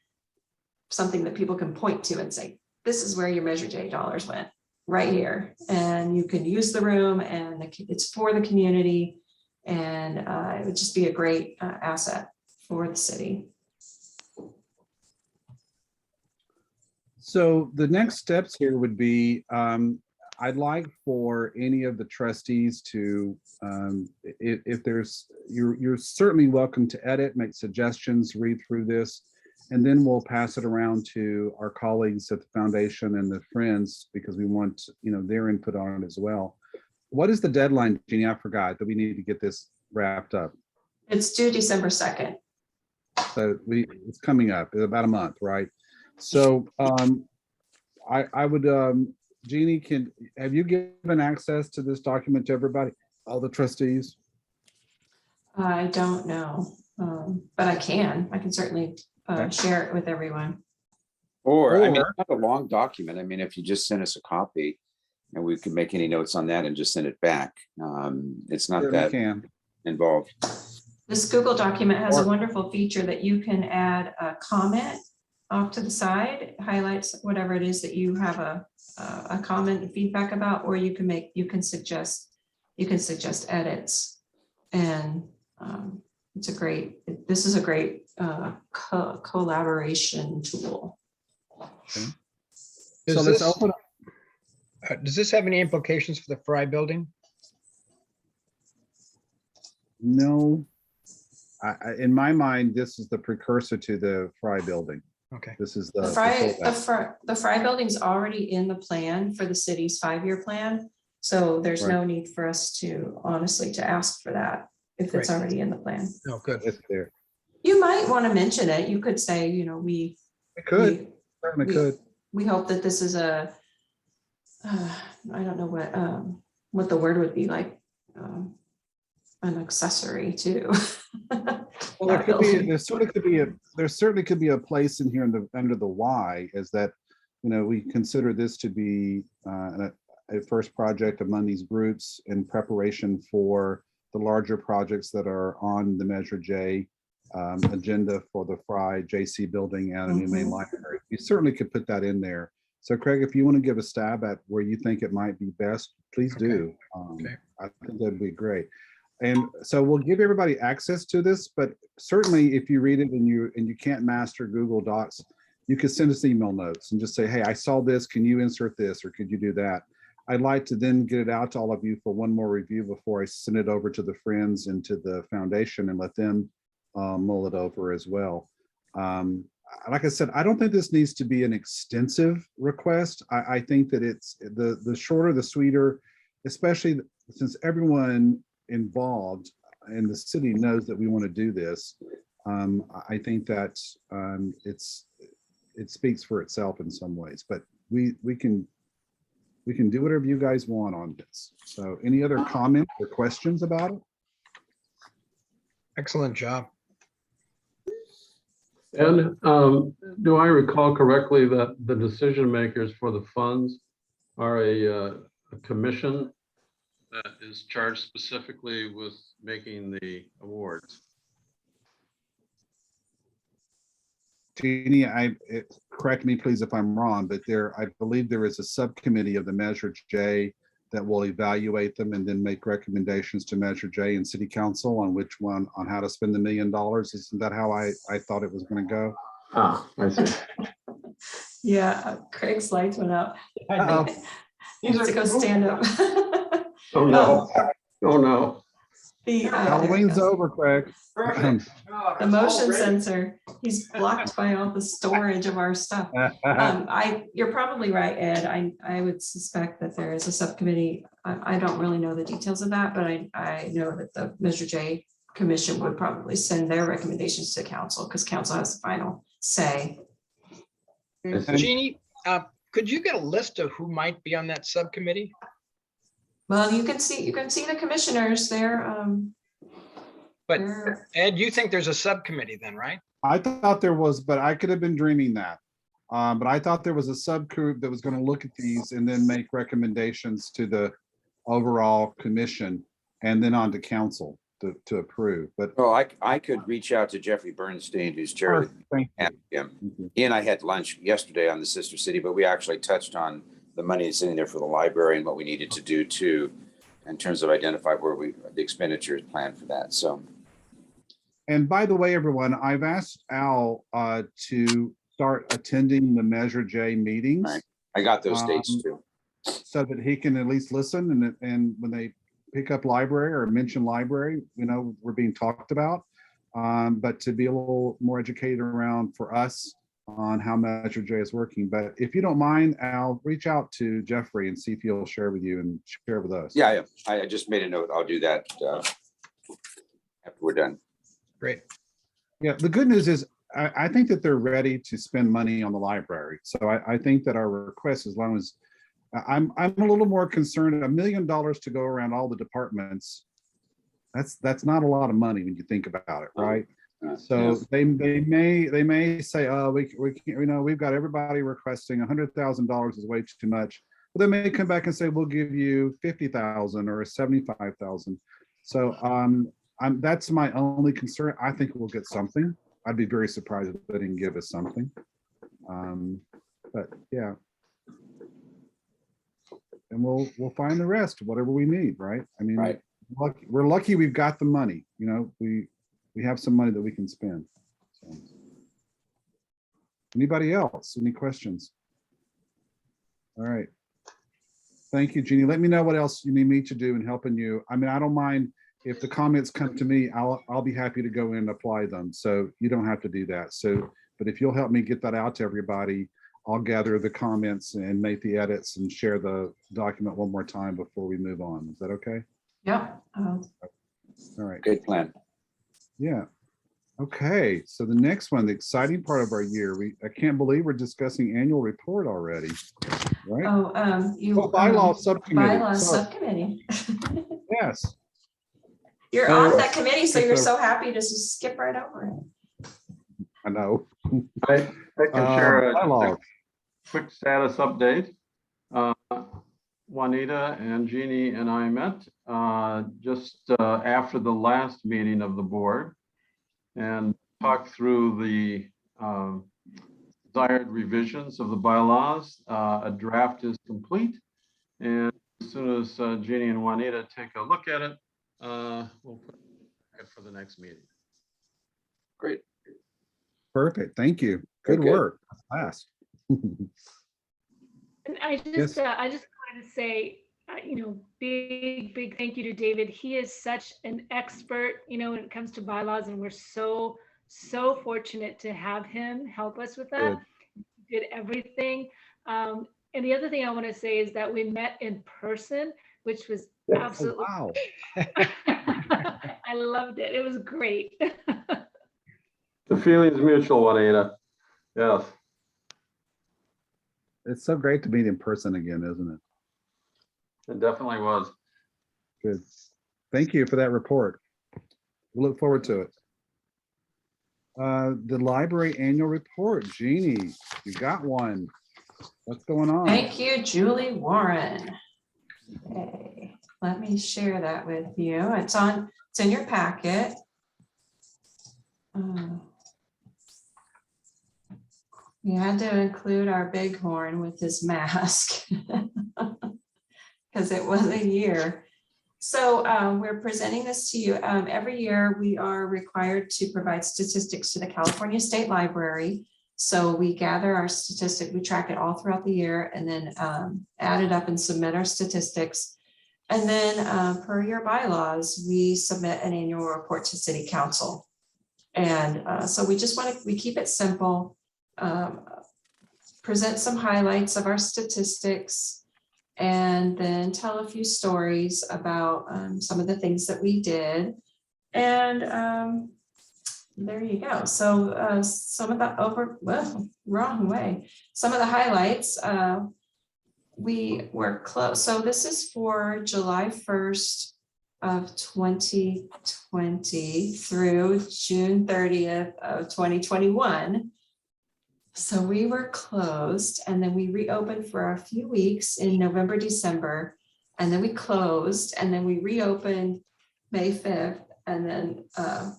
something that people can point to and say, this is where your Measure J dollars went, right here. And you can use the room, and it's for the community, and it would just be a great asset for the city. So the next steps here would be, I'd like for any of the trustees to, if there's, you're certainly welcome to edit, make suggestions, read through this. And then we'll pass it around to our colleagues at the foundation and the friends, because we want, their input on it as well. What is the deadline, Jeannie? I forgot that we need to get this wrapped up. It's due December 2nd. So it's coming up in about a month, right? So I would, Jeannie, have you given access to this document to everybody, all the trustees? I don't know, but I can certainly share it with everyone. Or, I mean, it's not a long document. I mean, if you just send us a copy and we can make any notes on that and just send it back. It's not that involved. This Google document has a wonderful feature that you can add a comment off to the side, highlights whatever it is that you have a comment and feedback about, or you can suggest edits. And this is a great collaboration tool. Okay. Does So let's this- open up. Does this have any implications for the Fry building? No. In my mind, this is the precursor to the Fry building. Okay. This is The Fry building's already in the plan for the city's 5-year plan. So there's no need for us to ask for that if it's already in the plan. Oh, good. It's there. You might want to mention it. You could say, It could. Certainly could. we hope that this is I don't know what the word would be, like an accessory to. Well, there certainly could be a place in here under the why, is that, we consider this to be a first project among these groups in preparation for the larger projects that are on the Measure J agenda for the Fry JC building and a new main library. You certainly could put that in there. So Craig, if you want to give a stab at where you think it might be best, please do. I think that'd be great. And so we'll give everybody access to this, but certainly if you read it and you can't master Google Docs, you could send us email notes and just say, hey, I saw this, can you insert this, or could you do that? I'd like to then get it out to all of you for one more review before I send it over to the friends and to the foundation and let them mull it over as well. Like I said, I don't think this needs to be an extensive request. I think that it's the shorter, the sweeter, especially since everyone involved in the city knows that we want to do this. I think that it speaks for itself in some ways, but we can do whatever you guys want on this. So any other comments or questions about it? Excellent job. And do I recall correctly that the decision makers for the funds are a commission that is charged specifically with making the awards? Jeannie, correct me please if I'm wrong, but I believe there is a subcommittee of the Measure J that will evaluate them and then make recommendations to Measure J and City Council on how to spend the $1 million. Isn't that how I thought it was going to go? Ah, I see. Yeah, Craig's lights went out. Uh-oh. You have to go stand up. Oh, no. Oh, no. Halloween's over, Craig. The motion sensor, he's blocked by all the storage of our stuff. You're probably right, Ed. I would suspect that there is a subcommittee. I don't really know the details of that, but I know that the Measure J Commission would probably send their recommendations to council, because council has the final say. Jeannie, could you get a list of who might be on that subcommittee? Well, you can see the commissioners there. But Ed, you think there's a subcommittee then, right? I thought there was, but I could have been dreaming that. But I thought there was a subgroup that was going to look at these and then make recommendations to the overall commission and then on to council to approve. But I could reach out to Jeffrey Bernstein, who's chair of thank you. him. He and I had lunch yesterday on the Sister City, but we actually touched on the money sitting there for the library and what we needed to do too, in terms of identify where the expenditures plan for that. So. And by the way, everyone, I've asked Al to start attending the Measure J meetings. Right. I got those dates too. So that he can at least listen, and when they pick up library or mention library, we're being talked about. But to be a little more educated around for us on how Measure J is working. But if you don't mind, Al, reach out to Jeffrey and see if he'll share with you and share with us. Yeah, I just made a note. I'll do that after we're done. Great. Yeah, the good news is I think that they're ready to spend money on the library. So I think that our request, as long as I'm a little more concerned, $1 million to go around all the departments. That's not a lot of money when you think about it, right? So they may say, oh, we can't, we've got everybody requesting $100,000 is way too much. But they may come back and say, we'll give you 50,000 or 75,000. So that's my only concern. I think we'll get something. I'd be very surprised if they didn't give us something. But yeah. And we'll find the rest, whatever we need, right? I mean, Right. We're lucky we've got the money. We have some money that we can spend. So. Anybody else? Any questions? All right. Thank you, Jeannie. Let me know what else you need me to do in helping you. I mean, I don't mind if the comments come to me, I'll be happy to go in and apply them. So you don't have to do that. So, but if you'll help me get that out to everybody, I'll gather the comments and make the edits and share the document one more time before we move on. Is that okay? Yeah. All right. Good plan. Yeah. Okay. So the next one, the exciting part of our year, I can't believe we're discussing annual report already. Right? Bylaw subcommittee. Bylaw Sorry. subcommittee. Yes. You're on that committee, so you're so happy to just skip right over it. I know. I can share a bylaws. quick status update. Juanita and Jeannie and I met just after the last meeting of the board and talked through the desired revisions of the bylaws. A draft is complete, and as soon as Jeannie and Juanita take a look at it, we'll put it for the next meeting. Great. Perfect. Thank you. Very Good good. work. Fast. And I just wanted to say, big thank you to David. He is such an expert, when it comes to bylaws, and we're so fortunate to have him help us with that. He did everything. And the other thing I want to say is that we met in person, which was absolutely, wow. I loved it. It was great. The feeling's mutual, Juanita. Yes. It's so great to meet in person again, isn't it? It definitely was. Good. Thank you for that report. We look forward to it. The library annual report. Jeannie, you got one. What's going on? Thank you, Julie Warren. Okay, let me share that with you. It's in your packet. We had to include our bighorn with his mask because it was a year. So we're presenting this to you. Every year we are required to provide statistics to the California State Library. So we gather our statistic, we track it all throughout the year and then add it up and submit our statistics. And then per your bylaws, we submit an annual report to City Council. And so we keep it simple. Present some highlights of our statistics and then tell a few stories about some of the things that we did. And there you go. So some of the some of the highlights, we were close. So this is for July 1st of 2020 through June 30th of 2021. So we were closed and then we reopened for a few weeks in November, December, and then we closed and then we reopened May 5th. And then,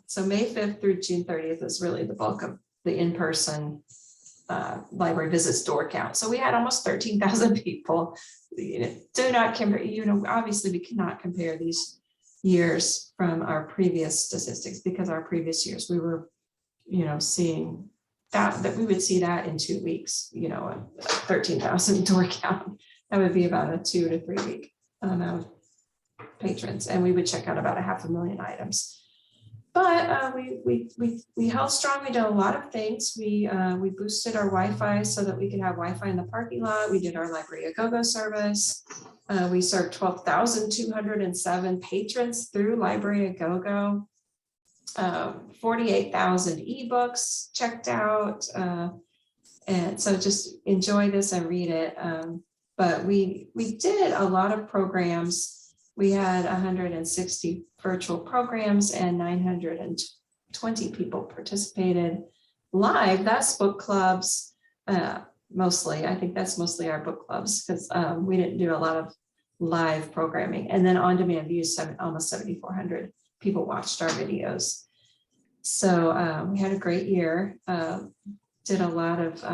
so May 5th through June 30th is really the bulk of the in-person library visits door count. So we had almost 13,000 people. Do not compare, obviously we cannot compare these years from our previous statistics because our previous years we were, seeing that we would see that in 2 weeks, you know, a 13,000 door count. That would be about a 2 to 3 week amount of patrons, and we would check out about 500,000 items. But we held strong. We did a lot of things. We boosted our Wi-Fi so that we could have Wi-Fi in the parking lot. We did our Library A Go-Go service. We served 12,207 patrons through Library A Go-Go. 48,000 ebooks checked out. And so just enjoy this and read it. But we did a lot of programs. We had 160 virtual programs and 920 people participated live. That's book clubs, mostly. I think that's mostly our book clubs because we didn't do a lot of live programming. And then on-demand views, almost 7,400 people watched our videos. So we had a great year. Did a lot of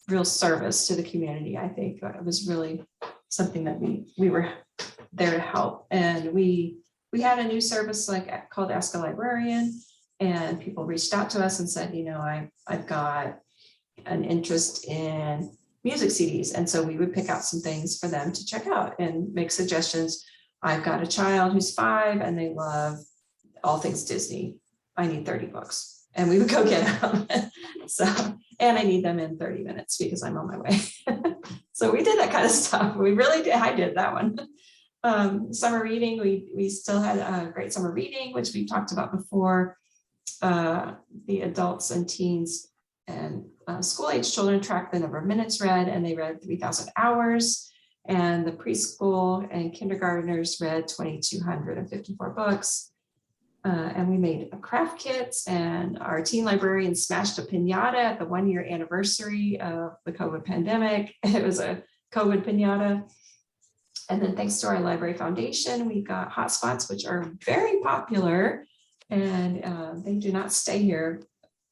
real service to the community. I think it was really something that we were there to help. And we had a new service called Ask a Librarian, and people reached out to us and said, you know, I've got an interest in music CDs. And so we would pick out some things for them to check out and make suggestions. I've got a child who's 5 and they love all things Disney. I need 30 books, and we would go get them. So, and I need them in 30 minutes because I'm on my way. So we did that kind of stuff. We really did. I did that one. Summer reading, we still had a great summer reading, which we talked about before. The adults and teens and school-age children tracked the number of minutes read, and they read 3,000 hours. And the preschool and kindergartners read 2,254 books. And we made craft kits, and our teen librarian smashed a piñata at the 1-year anniversary of the COVID pandemic. It was a COVID piñata. And then thanks to our library foundation, we got hotspots, which are very popular, and they do not stay here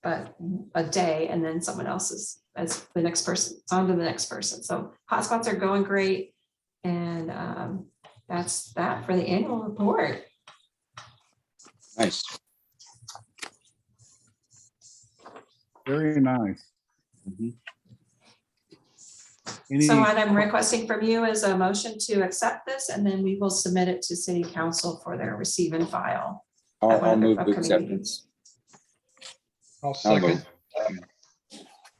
but a day, and then someone else is as the next person, it's on to the next person. So hotspots are going great. And that's that for the annual report. Nice. Very nice. So what I'm requesting from you is a motion to accept this, and then we will submit it to City Council for their receive and file. I'll move to acceptance. I'll second.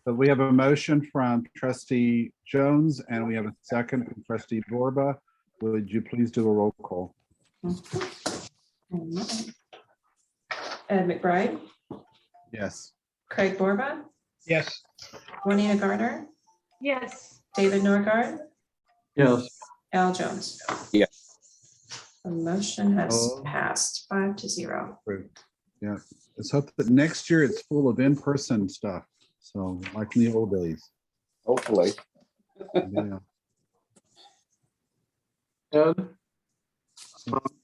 So we have a motion from Trustee Jones, and we have a second from Trustee Borba. Would you please do a roll call? Ed McBride, Yes. Craig Borba, Yes. Juanita Garner, Yes. David Norgard, Yes. Al Jones. Yes. The motion has Oh. passed 5-0. Yeah. Let's hope that next year it's full of in-person stuff. So like in the old days. Hopefully. Yeah. Ed,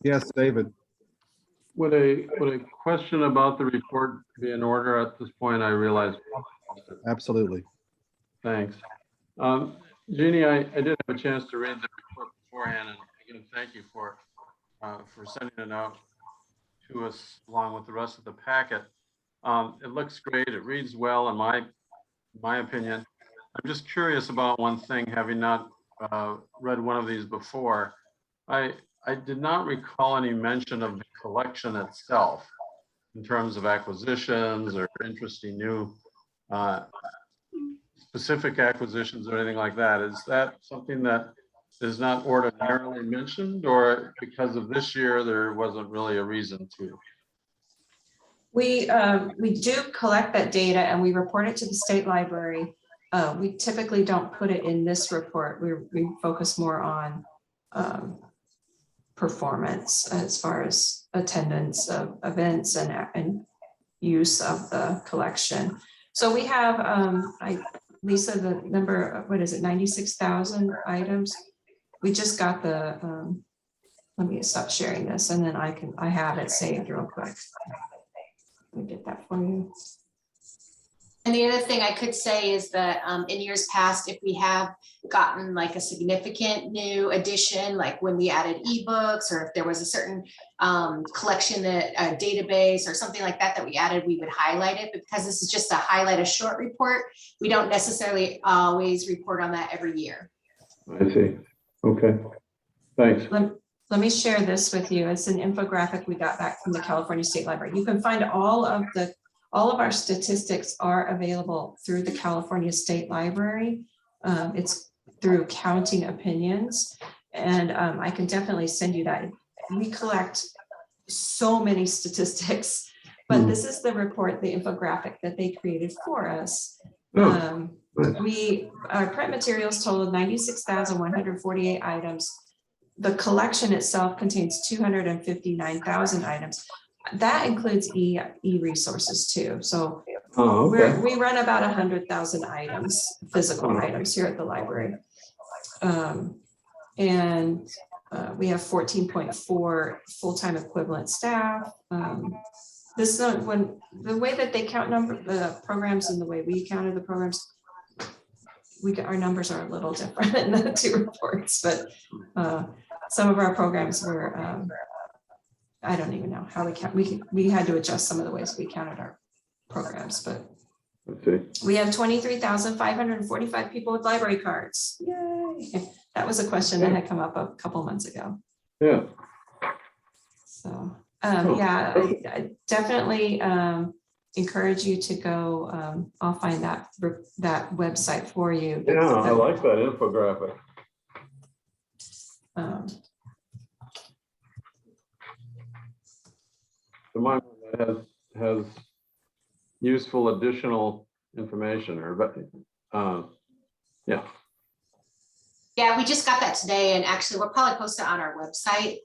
Yes, David. would a question about the report be in order at this point? I realize. Absolutely. Thanks. Jeannie, I did have a chance to read the report beforehand, and again, thank you for sending it out to us along with the rest of the packet. It looks great. It reads well, in my opinion. I'm just curious about one thing, having not read one of these before. I did not recall any mention of the collection itself in terms of acquisitions or interesting new specific acquisitions or anything like that. Is that something that is not ordinarily mentioned, or because of this year, there wasn't really a reason to? We do collect that data and we report it to the state library. We typically don't put it in this report. We focus more on performance as far as attendance of events and use of the collection. So we have, Lisa, the number, what is it, 96,000 items? We just got the, let me stop sharing this and then I have it saved real quick. Let me get that for you. And the other thing I could say is that in years past, if we have gotten like a significant new addition, like when we added ebooks, or if there was a certain collection that a database or something like that that we added, we would highlight it. But because this is just a highlight a short report, we don't necessarily always report on that every year. I see. Okay, thanks. Let me share this with you. It's an infographic we got back from the California State Library. You can find all of our statistics are available through the California State Library. It's through Counting Opinions, and I can definitely send you that. We collect so many statistics, but this is the report, the infographic that they created for us. Our print materials totaled 96,148 items. The collection itself contains 259,000 items. That includes e-resources too. So we run about 100,000 items, physical items here at the library. And we have 14.4 full-time equivalent staff. When the way that they count the programs and the way we counted the programs, our numbers are a little different in the two reports, but some of our programs were, I don't even know how we count. We had to adjust some of the ways we counted our programs, but we have 23,545 people with library cards. Yay. That was a question that had come up a couple months ago. Yeah. So, yeah, I definitely encourage you to go. I'll find that website for you. Yeah, I like that infographic. The one that has useful additional information, yeah. Yeah, we just got that today, and actually we'll probably post it on our website.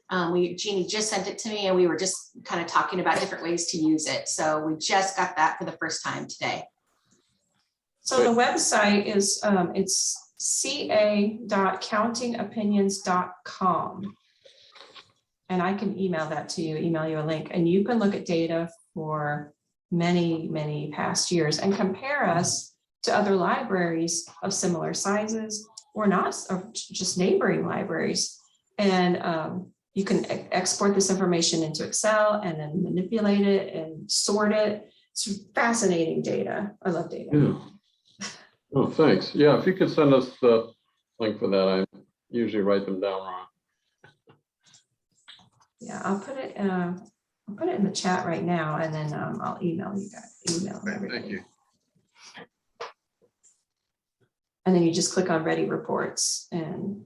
Jeannie just sent it to me, and we were just kind of talking about different ways to use it. So we just got that for the first time today. So the website is it's ca.countingopinions.com. And I can email that to you, email you a link, and you can look at data for many, many past years and compare us to other libraries of similar sizes or not, or just neighboring libraries. And you can export this information into Excel and then manipulate it and sort it. It's fascinating data. I love data. Yeah. Oh, thanks. Yeah, if you could send us the link for that, I usually write them down wrong. Yeah, I'll put it in the chat right now, and then I'll email you guys. Thank you. And then you just click on Ready Reports, and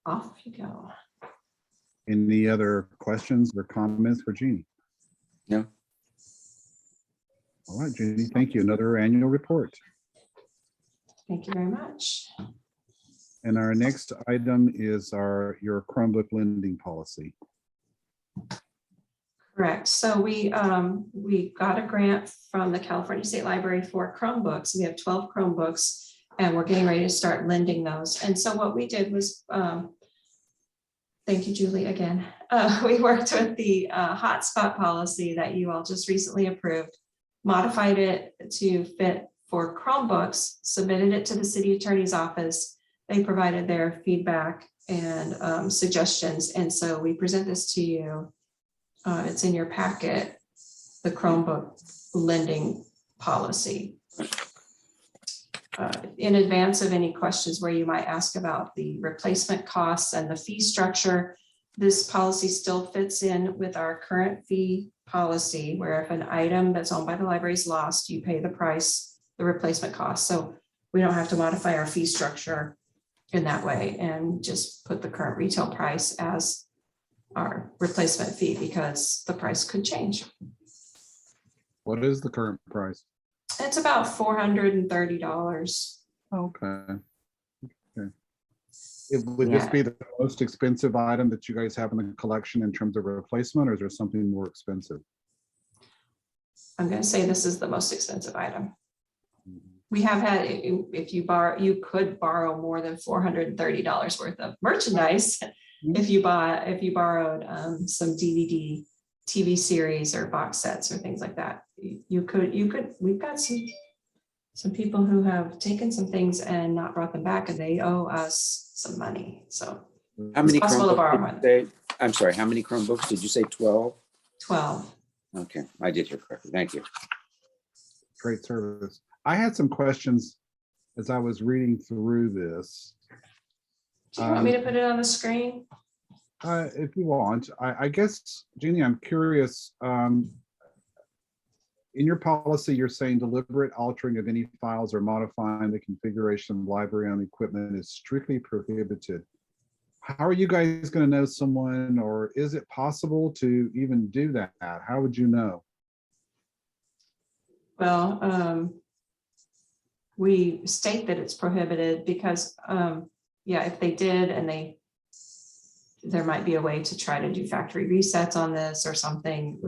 off you go. Any other questions or comments for Jeannie? No. All right, Jeannie, thank you. Another annual report. Thank you very much. And our next item is your Chromebook lending policy. Correct. So we got a grant from the California State Library for Chromebooks. We have 12 Chromebooks, and we're getting ready to start lending those. And so what we did was, thank you, Julie, again. We worked with the hotspot policy that you all just recently approved, modified it to fit for Chromebooks, submitted it to the city attorney's office. They provided their feedback and suggestions. And so we present this to you. It's in your packet, the Chromebook lending policy. In advance of any questions where you might ask about the replacement costs and the fee structure, this policy still fits in with our current fee policy, where if an item that's owned by the library is lost, you pay the price, the replacement cost. So we don't have to modify our fee structure in that way and just put the current retail price as our replacement fee, because the price could change. What is the current price? It's about $430. Okay. Would this be the most expensive item that you guys have in the collection in terms of replacement, or is there something more expensive? I'm going to say this is the most expensive item. We have had, if you borrow, you could borrow more than $430 worth of merchandise if you borrowed some DVD TV series or box sets or things like that. We've got some people who have taken some things and not brought them back, and they owe us some money. So How many possible to borrow Chromebooks did you say? I'm sorry, how many Chromebooks? Did you say 12? 12. Okay, I did hear correctly. Thank you. Great service. I had some questions as I was reading through this. Do you want me to put it on the screen? If you want, I guess, Jeannie, I'm curious. In your policy, you're saying deliberate altering of any files or modifying the configuration of library-owned equipment is strictly prohibited. How are you guys going to know someone, or is it possible to even do that? How would you know? Well, we state that it's prohibited because, yeah, if they did and there might be a way to try to do factory resets on this or something.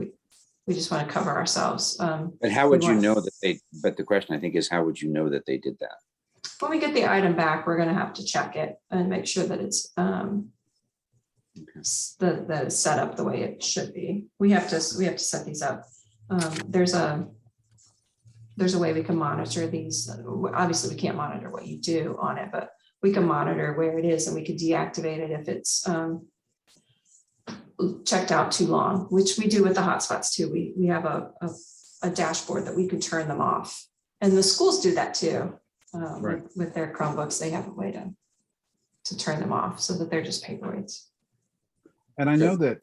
We just want to cover ourselves. But how would you know that but the question I think is, how would you know that they did that? When we get the item back, we're going to have to check it and make sure that it's the set up the way it should be. We have to set these up. There's a way we can monitor these. Obviously, we can't monitor what you do on it, but we can monitor where it is and we can deactivate it if it's checked out too long, which we do with the hotspots too. We have a dashboard that we can turn them off. And the schools do that too. Right. With their Chromebooks, they have a way to turn them off so that they're just paperweights. And I know that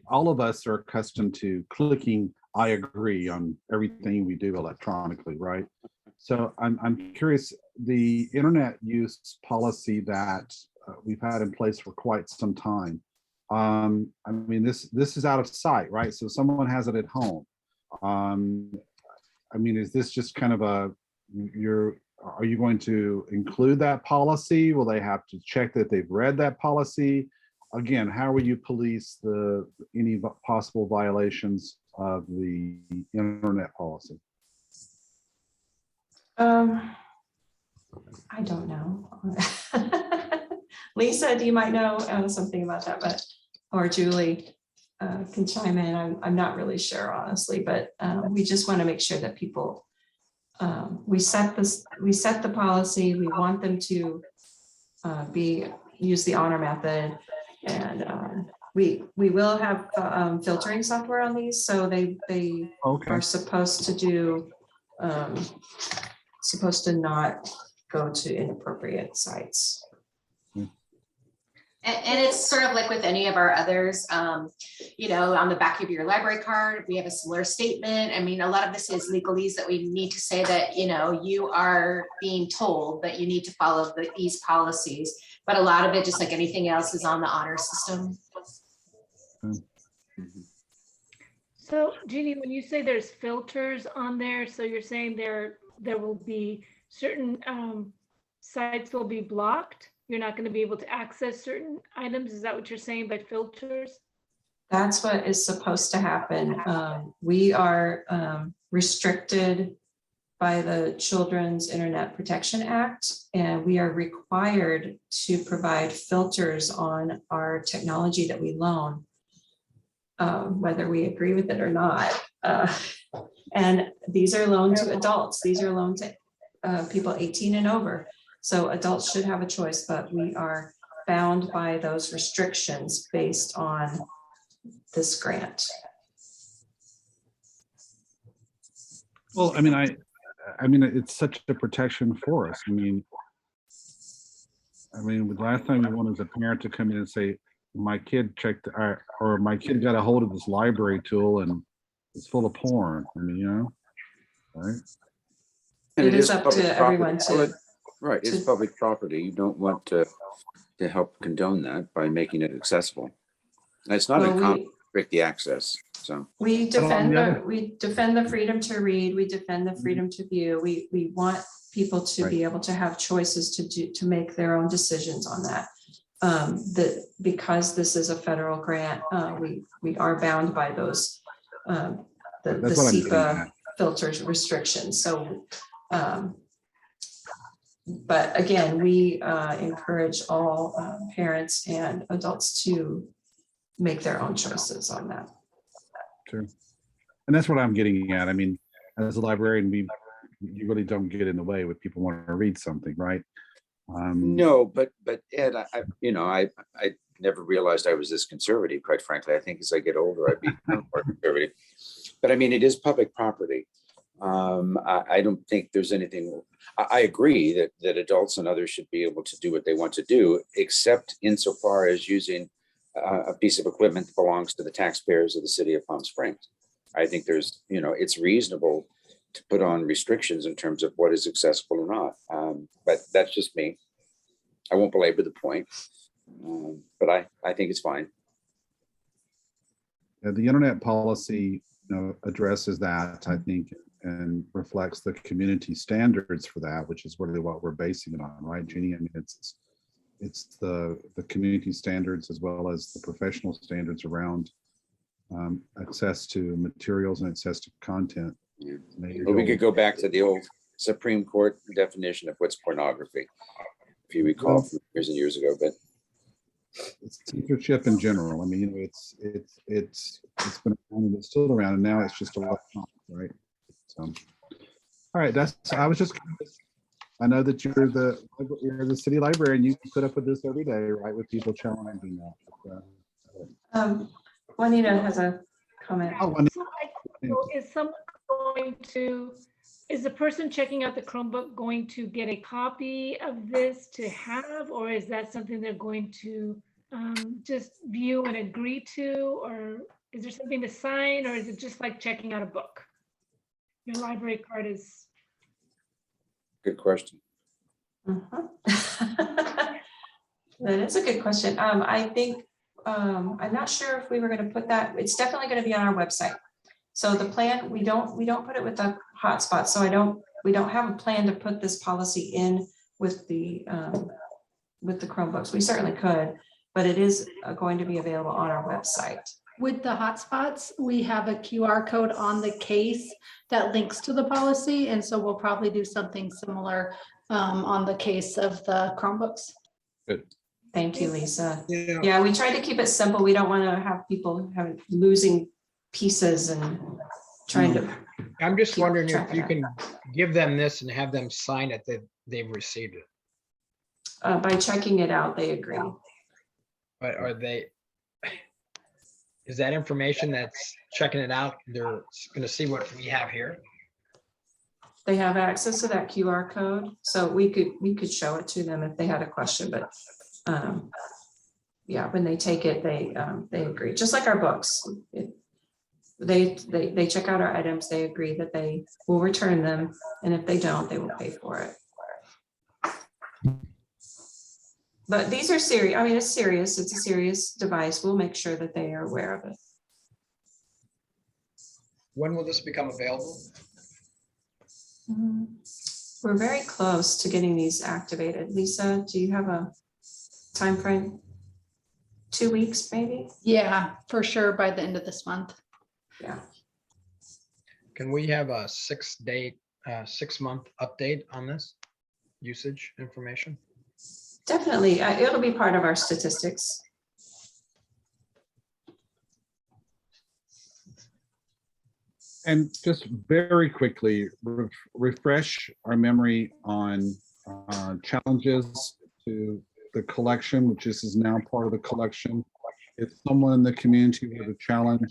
all of us are accustomed to clicking I agree on everything we do electronically, right? So I'm curious, the internet use policy that we've had in place for quite some time. I mean, this is out of sight, right? So someone has it at home. I mean, is this just kind of are you going to include that policy? Will they have to check that they've read that policy? Again, how will you police any possible violations of the internet policy? I don't know. Lisa, you might know something about that, but or Julie can chime in. I'm not really sure, honestly, but we just want to make sure that people we set the policy. We want them to use the honor method, and we will have filtering software on these, so they are supposed to do supposed to not go to inappropriate sites. And it's sort of like with any of our others, you know, on the back of your library card, we have a similar statement. I mean, a lot of this is legalese that we need to say that, you know, you are being told that you need to follow these policies, but a lot of it, just like anything else, is on the honor system. So Jeannie, when you say there's filters on there, so you're saying there will be certain sites will be blocked? You're not going to be able to access certain items? Is that what you're saying by filters? That's what is supposed to happen. We are restricted by the Children's Internet Protection Act, and we are required to provide filters on our technology that we loan, whether we agree with it or not. And these are loaned to adults. These are loaned to people 18 and over. So adults should have a choice, but we are bound by those restrictions based on this grant. Well, I mean, I mean, it's such a protection for us. I mean, the last time we wanted as a parent to come in and say, my kid checked, or my kid got a hold of this library tool and it's full of porn. I mean, you know, right? And it is up to everyone to. Right, it's public property. You don't want to help condone that by making it accessible. And it's not uncommon to restrict the access. So we defend the freedom to read. We defend the freedom to view. We want people to be able to have choices to make their own decisions on that. Because this is a federal grant, we are bound by those the SEPA filters restrictions. So. But again, we encourage all parents and adults to make their own choices on that. Sure. And that's what I'm getting at. I mean, as a librarian, you really don't get in the way when people want to read something, right? No, but Ed, I never realized I was this conservative, quite frankly. I think as I get older, I'd be more conservative. But I mean, it is public property. I don't think there's anything, I agree that adults and others should be able to do what they want to do, except insofar as using a piece of equipment that belongs to the taxpayers of the city of Palm Springs. I think there's, it's reasonable to put on restrictions in terms of what is accessible or not. But that's just me. I won't belabor the point, but I think it's fine. The internet policy, addresses that, I think, and reflects the community standards for that, which is really what we're basing it on, right, Jeannie? I mean, it's the community standards as well as the professional standards around access to materials and access to content. Yeah. Well, we could go back to the old Supreme Court definition of what's pornography, if you recall, from years and years ago. But it's censorship in general. I mean, it's been around and it's still around, and now it's just electronic, right? So, all right, I was just curious. I know that you're the city librarian. You put up with this every day, right? With people challenging that. Juanita has a comment. Oh, Juanita. So is the person checking out the Chromebook going to get a copy of this to have, or is that something they're going to just view and agree to, or is there something to sign, or is it just like checking out a book? Your library card is. good question. That is a good question. I think, I'm not sure if we were going to put that, it's definitely going to be on our website. So the plan, we don't put it with the hotspot. So we don't have a plan to put this policy in with the Chromebooks. We certainly could, but it is going to be available on our website. With the hotspots, we have a QR code on the case that links to the policy. And so we'll probably do something similar on the case of the Chromebooks. Good. Thank you, Lisa. Yeah. Yeah, we tried to keep it simple. We don't want to have people losing pieces and trying to. I'm just keep wondering track if of you that. can give them this and have them sign it that they've received it. By checking it out, they agree. But is that information that's checking it out, they're going to see what we have here? They have access to that QR code, so we could show it to them if they had a question, but yeah, when they take it, they agree, just like our books. They check out our items, they agree that they will return them, and if they don't, they will pay for it. But these are serious. I mean, it's serious. It's a serious device. We'll make sure that they are aware of it. When will this become available? We're very close to getting these activated. Lisa, do you have a time frame? 2 weeks, maybe? Yeah, for sure by the end of this month. Yeah. Can we have a 6-month update on this usage information? Definitely. It'll be part of our statistics. And just very quickly, refresh our memory on challenges to the collection, which is now part of the collection. If someone in the community has a challenge,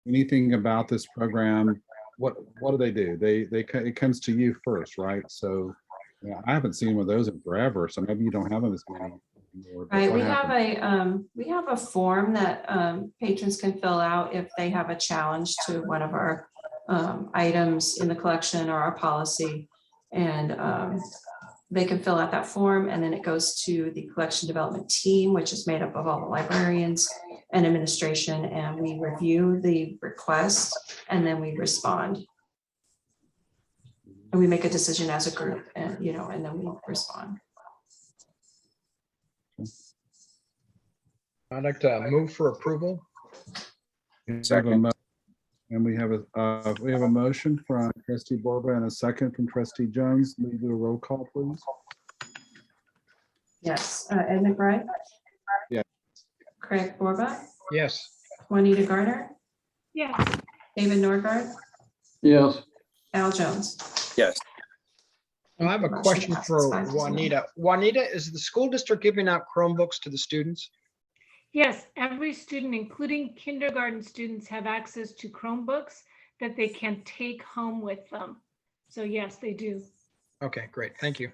anything about this program, what do? It comes to you first, right? So yeah, I haven't seen one of those in forever, so maybe you don't have them as many anymore. Right, we have a form that patrons can fill out if they have a challenge to one of our items in the collection or our policy, and they can fill out that form, and then it goes to the collection development team, which is made up of all the librarians and administration, and we review the request and then we respond. And we make a decision as a group, and and then we respond. I'd like to move for approval. Second. And we have a motion from Trustee Borba and a second from Trustee Jones. May we do a roll call, please? Yes, Ed McBride. Yes. Craig Borba. Yes. Juanita Garner. Yes. David Norgard, Yes. Al Jones. Yes. I have a Motion question passes for 5-0. Juanita. Juanita, is the school district giving out Chromebooks to the students? Yes, every student, including kindergarten students, have access to Chromebooks that they can take home with them. So yes, they do. Okay, great. Thank you.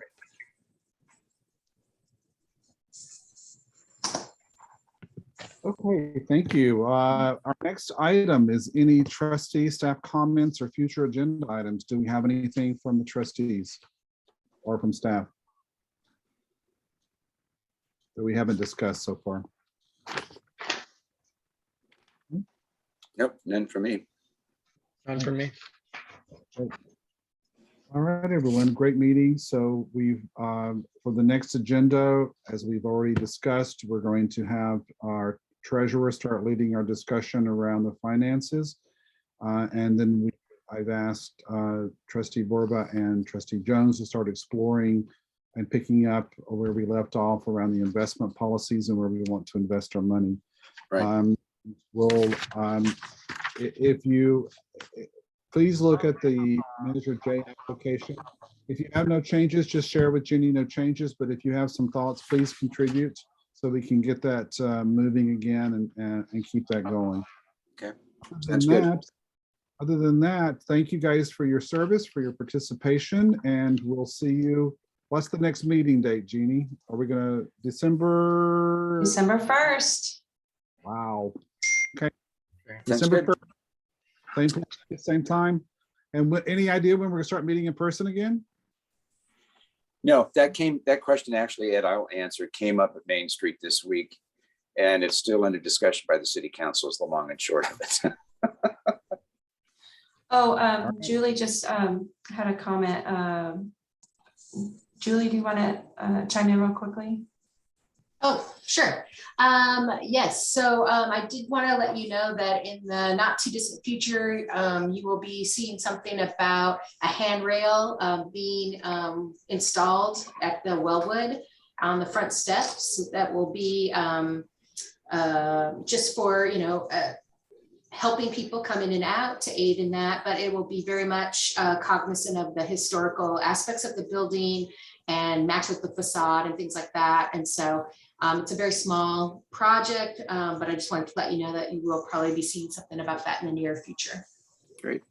Okay, thank you. Our next item is any trustee staff comments or future agenda items. Do we have anything from the trustees or from staff that we haven't discussed so far? Nope, none for me. None for me. All right, everyone, great meeting. So we've, for the next agenda, as we've already discussed, we're going to have our treasurer start leading our discussion around the finances. And then I've asked Trustee Borba and Trustee Jones to start exploring and picking up where we left off around the investment policies and where we want to invest our money. Right. If you, please look at the Manager J application. If you have no changes, just share with Jenny no changes, but if you have some thoughts, please contribute so we can get that moving again and keep that going. Okay, Other that's than good. that, other than that, thank you guys for your service, for your participation, and we'll see you. What's the next meeting date, Jeannie? Are we gonna December? December 1st. Wow. Okay. Sounds December good. 1st, same place, same time. And any idea when we're gonna start meeting in person again? No, that question actually, Ed, I'll answer, came up at Main Street this week. And it's still under discussion by the city council is the long and short of it. Oh, Julie just had a comment. Julie, do you want to chime in real quickly? Oh, sure. Yes, so I did want to let you know that in the not too distant future, you will be seeing something about a handrail being installed at the Wellwood on the front steps. That will be just for, helping people come in and out to aid in that, but it will be very much cognizant of the historical aspects of the building and match with the facade and things like that. And so it's a very small project, but I just wanted to let you know that you will probably be seeing something about that in the near future. Great.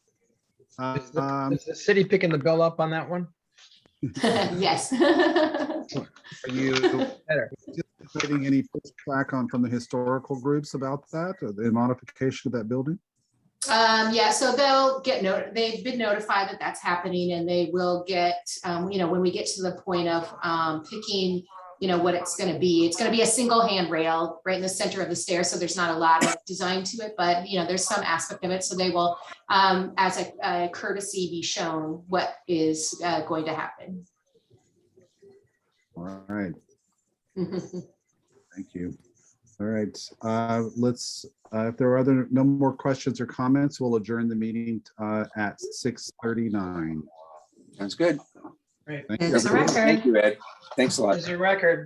Is the city picking the bill up on that one? Yes. Are you Better. anticipating any pushback from the historical groups about that, or the modification of that building? Yeah, so they'll get they've been notified that that's happening, and they will get, when we get to the point of picking, what it's going to be a single handrail right in the center of the stairs. So there's not a lot of design to it, but there's some aspect of it. So they will, as a courtesy, be shown what is going to happen. All right. Thank you. All right. Let's, if there are no more questions or comments, we'll adjourn the meeting at 6:39. Sounds good. Great. Thank you, It's a everybody. record. Thank you, Ed. Thanks a lot. There's a record.